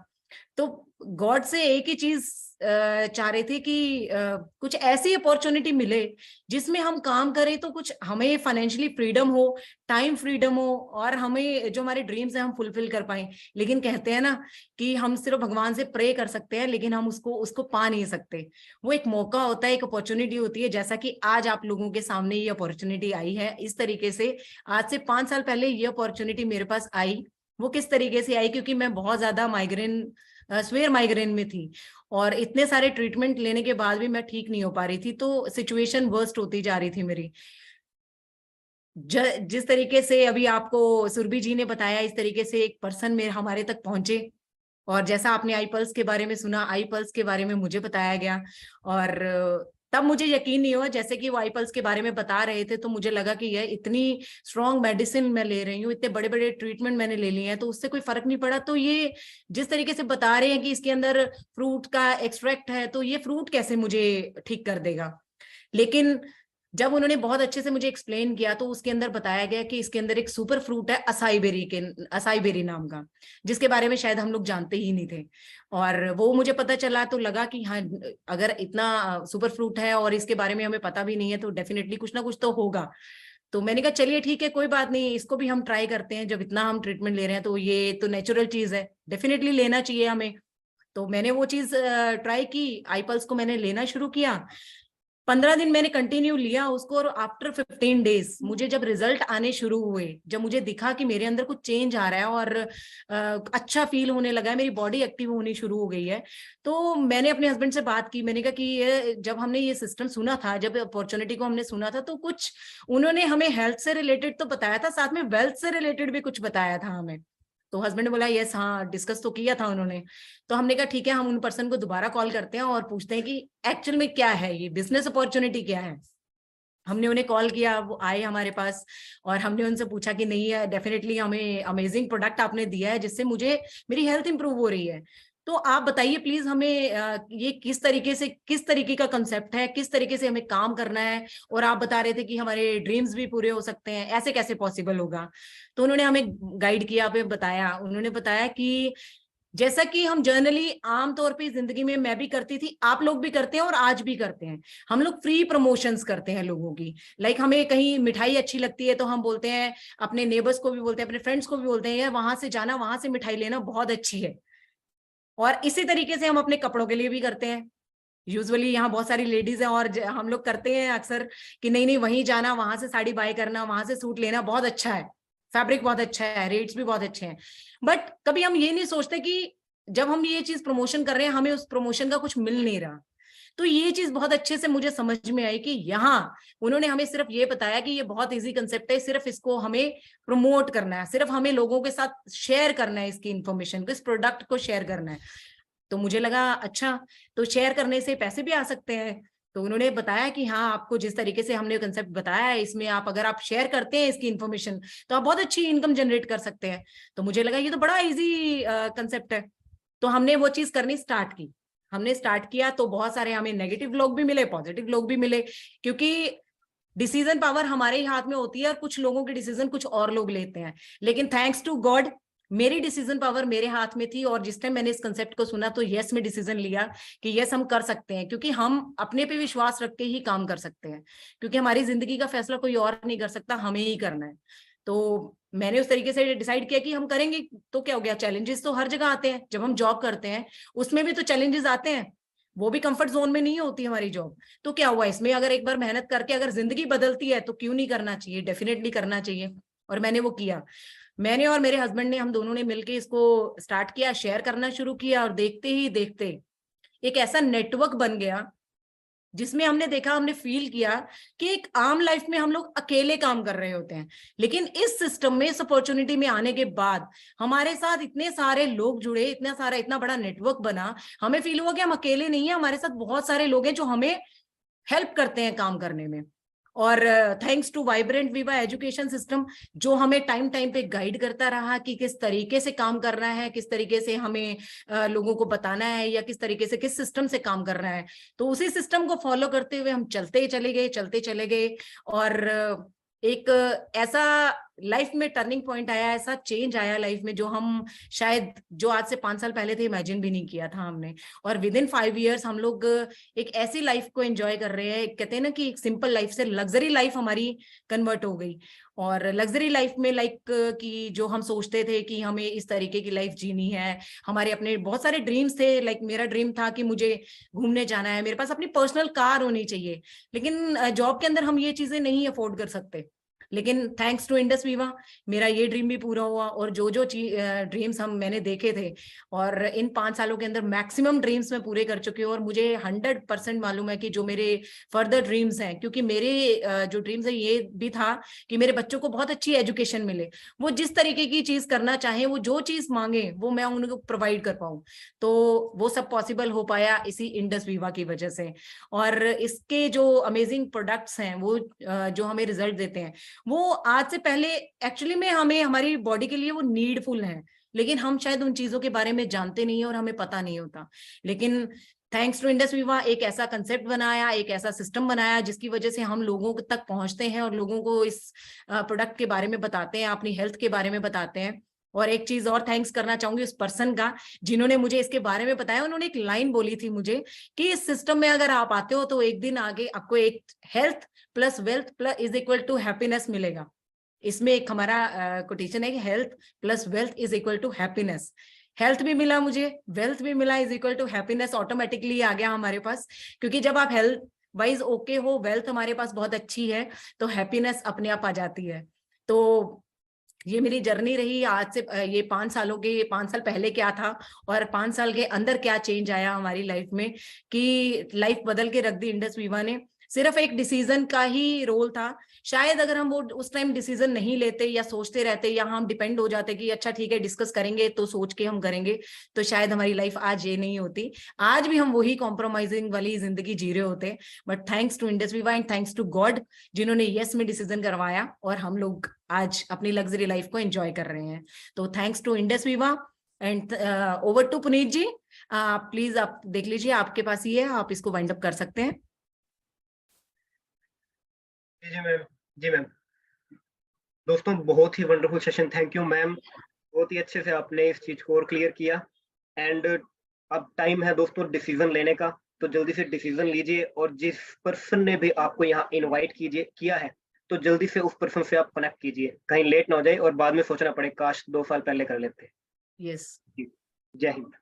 तो गॉड से एक ही चीज चाह रहे थे कि कुछ ऐसी अपॉर्चुनिटी मिले जिसमें हम काम करें, तो कुछ हमें फाइनेंशियली फ्रीडम हो, टाइम फ्रीडम हो, और हमें जो हमारे ड्रीम्स हैं हम फुलफिल कर पाए। लेकिन कहते हैं ना कि हम सिर्फ भगवान से प्रे कर सकते हैं, लेकिन हम उसको पा नहीं सकते। वो एक मौका होता है, एक अपॉर्चुनिटी होती है, जैसा कि आज आप लोगों के सामने ये अपॉर्चुनिटी आई है। इस तरीके से आज से 5 साल पहले ये अपॉर्चुनिटी मेरे पास आई। वो किस तरीके से आई, क्योंकि मैं बहुत ज्यादा सीवियर माइग्रेन में थी, और इतने सारे ट्रीटमेंट लेने के बाद भी मैं ठीक नहीं हो पा रही थी। तो सिचुएशन वर्स्ट होती जा रही थी मेरी। जिस तरीके से अभी आपको सुरभि जी ने बताया, इस तरीके से एक पर्सन मेरे हमारे तक पहुंचे, और जैसा आपने आई पल्स के बारे में सुना, आई पल्स के बारे में मुझे बताया गया, और तब मुझे यकीन नहीं हुआ। जैसे कि वो आई पल्स के बारे में बता रहे थे, तो मुझे लगा कि यह इतनी स्ट्रॉन्ग मेडिसिन मैं ले रही हूँ, इतने बड़े बड़े ट्रीटमेंट मैंने ले लिए हैं, तो उससे कोई फर्क नहीं पड़ा। तो ये जिस तरीके से बता रहे हैं कि इसके अंदर फ्रूट का एक्सट्रैक्ट है, तो ये फ्रूट कैसे मुझे ठीक कर देगा। लेकिन जब उन्होंने बहुत अच्छे से मुझे एक्सप्लेन किया, तो उसके अंदर बताया गया कि इसके अंदर एक सुपर फ्रूट है असाई बेरी नाम का, जिसके बारे में शायद हम लोग जानते ही नहीं थे। और वो मुझे पता चला तो लगा कि हाँ, अगर इतना सुपर फ्रूट है और इसके बारे में हमें पता भी नहीं है, तो डेफिनेटली कुछ ना कुछ तो होगा। तो मैंने कहा चलिए ठीक है, कोई बात नहीं, इसको भी हम ट्राई करते हैं। जब इतना हम ट्रीटमेंट ले रहे हैं, तो ये तो नेचुरल चीज है, डेफिनेटली लेना चाहिए हमें। तो मैंने वो चीज ट्राई की, आई पल्स को मैंने लेना शुरू किया। 15 दिन मैंने कंटिन्यू लिया उसको, और आफ्टर 15 डेज मुझे जब रिजल्ट आने शुरू हुए, जब मुझे दिखा कि मेरे अंदर कुछ चेंज आ रहा है और अच्छा फील होने लगा है, मेरी बॉडी एक्टिव होनी शुरू हो गई है, तो मैंने अपने हस्बैंड से बात की। मैंने कहा कि ये जब हमने ये सिस्टम सुना था, जब अपॉर्चुनिटी को हमने सुना था, तो कुछ उन्होंने हमें हेल्थ से रिलेटेड तो बताया था, साथ में वेल्थ से रिलेटेड भी कुछ बताया था हमें। तो हस्बैंड ने बोला यस, हाँ डिस्कस तो किया था उन्होंने। तो हमने कहा ठीक है, हम उन पर्सन को दोबारा कॉल करते हैं और पूछते हैं कि एक्चुअल में क्या है, ये बिजनेस अपॉर्चुनिटी क्या है। हमने उन्हें कॉल किया, वो आए हमारे पास, और हमने उनसे पूछा कि नहीं है, डेफिनेटली हमें अमेजिंग प्रोडक्ट आपने दिया है, जिससे मुझे मेरी हेल्थ इंप्रूव हो रही है। तो आप बताइए प्लीज हमें ये किस तरीके का कंसेप्ट है, किस तरीके से हमें काम करना है। और आप बता रहे थे कि हमारे ड्रीम्स भी पूरे हो सकते हैं, ऐसे कैसे पॉसिबल होगा। तो उन्होंने हमें गाइड किया, हमें बताया। उन्होंने बताया कि जैसा कि हम जनरली आमतौर पे जिंदगी में, मैं भी करती थी, आप लोग भी करते हैं और आज भी करते हैं, हम लोग फ्री प्रमोशंस करते हैं लोगों की। लाइक हमें कहीं मिठाई अच्छी लगती है तो हम बोलते हैं, अपने नेबर्स को भी बोलते हैं, अपने फ्रेंड्स को भी बोलते हैं, यार वहां से जाना, वहां से मिठाई लेना बहुत अच्छी है। और इसी तरीके से हम अपने कपड़ों के लिए भी करते हैं। यूजुअली यहाँ बहुत सारी लेडीज हैं, और हम लोग करते हैं अक्सर कि नहीं नहीं, वहीं जाना, वहां से साड़ी बाय करना, वहां से सूट लेना, बहुत अच्छा है, फैब्रिक बहुत अच्छा है, रेट्स भी बहुत अच्छे हैं। बट कभी हम ये नहीं सोचते कि जब हम ये चीज प्रमोशन कर रहे हैं, हमें उस प्रमोशन का कुछ मिल नहीं रहा। तो ये चीज बहुत अच्छे से मुझे समझ में आई कि यहाँ उन्होंने हमें सिर्फ ये बताया कि ये बहुत इजी कंसेप्ट है, सिर्फ इसको हमें प्रमोट करना है, सिर्फ हमें लोगों के साथ शेयर करना है, इसकी इंफॉर्मेशन को, इस प्रोडक्ट को शेयर करना है। तो मुझे लगा अच्छा, तो शेयर करने से पैसे भी आ सकते हैं। तो उन्होंने बताया कि हाँ, आपको जिस तरीके से हमने कंसेप्ट बताया है, इसमें आप अगर आप शेयर करते हैं इसकी इन्फॉर्मेशन, तो आप बहुत अच्छी इनकम जनरेट कर सकते हैं। तो मुझे लगा ये तो बड़ा इजी कंसेप्ट है। तो हमने वो चीज करनी स्टार्ट की। हमने स्टार्ट किया तो बहुत सारे हमें नेगेटिव लोग भी मिले, पॉजिटिव लोग भी मिले, क्योंकि डिसीजन पावर हमारे ही हाथ में होती है, और कुछ लोगों के डिसीजन कुछ और लोग लेते हैं। लेकिन थैंक्स टू गॉड, मेरी डिसीजन पावर मेरे हाथ में थी, और जिस टाइम मैंने इस कंसेप्ट को सुना, तो यस में डिसीजन लिया कि यस हम कर सकते हैं, क्योंकि हम अपने पे विश्वास रख के ही काम कर सकते हैं, क्योंकि हमारी जिंदगी का फैसला कोई और नहीं कर सकता, हमें ही करना है। तो मैंने उस तरीके से डिसाइड किया कि हम करेंगे। तो क्या हो गया, चैलेंजेस तो हर जगह आते हैं, जब हम जॉब करते हैं उसमें भी तो चैलेंजेस आते हैं, वो भी कंफर्ट जोन में नहीं होती हमारी जॉब। तो क्या हुआ, इसमें अगर एक बार मेहनत करके अगर जिंदगी बदलती है तो क्यों नहीं करना चाहिए, डेफिनेटली करना चाहिए। और मैंने वो किया। मैंने और मेरे हस्बैंड ने, हम दोनों ने मिलकर इसको स्टार्ट किया, शेयर करना शुरू किया, और देखते ही देखते एक ऐसा नेटवर्क बन गया जिसमें हमने देखा, हमने फील किया कि एक आम लाइफ में हम लोग अकेले काम कर रहे होते हैं, लेकिन इस सिस्टम में, इस अपॉर्चुनिटी में आने के बाद हमारे साथ इतने सारे लोग जुड़े, इतना बड़ा नेटवर्क बना, हमें फील हुआ कि हम अकेले नहीं है, हमारे साथ बहुत सारे लोग हैं जो हमें हेल्प करते हैं काम करने में। और thanks to vibrant viva education system, जो हमें टाइम टाइम पे गाइड करता रहा कि किस तरीके से काम करना है, किस तरीके से हमें लोगों को बताना है, या किस तरीके से, किस सिस्टम से काम करना है। तो उसी सिस्टम को फॉलो करते हुए हम चलते चले गए। और एक ऐसा लाइफ में टर्निंग पॉइंट आया, ऐसा चेंज आया लाइफ में, जो हम शायद, जो आज से 5 साल पहले थे, इमेजिन भी नहीं किया था हमने। और विद इन 5 years हम लोग एक ऐसी लाइफ को एंजॉय कर रहे हैं, कहते हैं ना कि एक सिंपल लाइफ से लग्जरी लाइफ हमारी कन्वर्ट हो गई। और लग्जरी लाइफ में लाइक कि जो हम सोचते थे कि हमें इस तरीके की लाइफ जीनी है, हमारे अपने बहुत सारे ड्रीम्स थे। लाइक मेरा ड्रीम था कि मुझे घूमने जाना है, मेरे पास अपनी पर्सनल कार होनी चाहिए, लेकिन जॉब के अंदर हम ये चीजें नहीं अफोर्ड कर सकते। लेकिन थैंक्स टू इंडस विवा मेरा ये ड्रीम भी पूरा हुआ। और जो ड्रीम्स मैंने देखे थे, और इन 5 सालों के अंदर मैक्सिमम ड्रीम्स मैं पूरे कर चुकी हूँ। और मुझे 100% मालूम है कि जो मेरे फर्दर ड्रीम्स हैं, क्योंकि मेरे जो ड्रीम्स है ये भी था कि मेरे बच्चों को बहुत अच्छी एजुकेशन मिले, वो जिस तरीके की चीज करना चाहे, वो जो चीज मांगे वो मैं उनको प्रोवाइड कर पाऊँ। तो वो सब पॉसिबल हो पाया इसी इंडस विवा की वजह से। और इसके जो अमेजिंग प्रोडक्ट्स हैं, वो जो हमें रिजल्ट देते हैं, वो आज से पहले एक्चुअली में हमें, हमारी बॉडी के लिए वो नीडफुल है, लेकिन हम शायद उन चीजों के बारे में जानते नहीं है और हमें पता नहीं होता। लेकिन थैंक्स टू इंडस विवा एक ऐसा कंसेप्ट बनाया, एक ऐसा सिस्टम बनाया, जिसकी वजह से हम लोगों तक पहुंचते हैं और लोगों को इस प्रोडक्ट के बारे में बताते हैं, अपनी हेल्थ के बारे में बताते हैं। और एक चीज और थैंक्स करना चाहूंगी उस पर्सन का जिन्होंने मुझे इसके बारे में बताया। उन्होंने एक लाइन बोली थी मुझे कि इस सिस्टम में अगर आप आते हो तो एक दिन आगे आपको एक health plus wealth plus is equal to happiness मिलेगा। इसमें एक हमारा कोटेशन है कि health plus wealth is equal to happiness. Health भी मिला मुझे, वेल्थ भी मिला, is equal to happiness automatically आ गया हमारे पास। क्योंकि जब आप हेल्थ वाइज ओके हो, वेल्थ हमारे पास बहुत अच्छी है, तो हैप्पीनेस अपने आप आ जाती है। तो ये मेरी जर्नी रही आज से, ये 5 सालों के, 5 साल पहले क्या था और 5 साल के अंदर क्या चेंज आया हमारी लाइफ में, कि लाइफ बदल के रख दी इंडस विवा ने। सिर्फ एक डिसीजन का ही रोल था। शायद अगर हम वो उस टाइम डिसीजन नहीं लेते या सोचते रहते, या हम डिपेंड हो जाते कि अच्छा ठीक है डिस्कस करेंगे तो सोच के हम करेंगे, तो शायद हमारी लाइफ आज ये नहीं होती। आज भी हम वही कॉम्प्रोमाइजिंग वाली जिंदगी जी रहे होते। But thanks to Indus Viva and thanks to God, जिन्होंने यस में डिसीजन करवाया और हम लोग आज अपनी लग्जरी लाइफ को एंजॉय कर रहे हैं। तो thanks to Indus Viva and over to Puneet ji. Please आप देख लीजिए, आपके पास ही है, आप इसको वाइंड अप कर सकते हैं। जी मैम। दोस्तों बहुत ही wonderful session, thank you ma'am, बहुत ही अच्छे से आपने इस चीज को और क्लियर किया। एंड अब टाइम है दोस्तों डिसीजन लेने का, तो जल्दी से डिसीजन लीजिए। और जिस पर्सन ने भी आपको यहाँ इनवाइट किया है, तो जल्दी से उस पर्सन से आप कनेक्ट कीजिए, कहीं लेट ना हो जाए और बाद में सोचना पड़े काश 2 साल पहले कर लेते। यस। जय हिंद।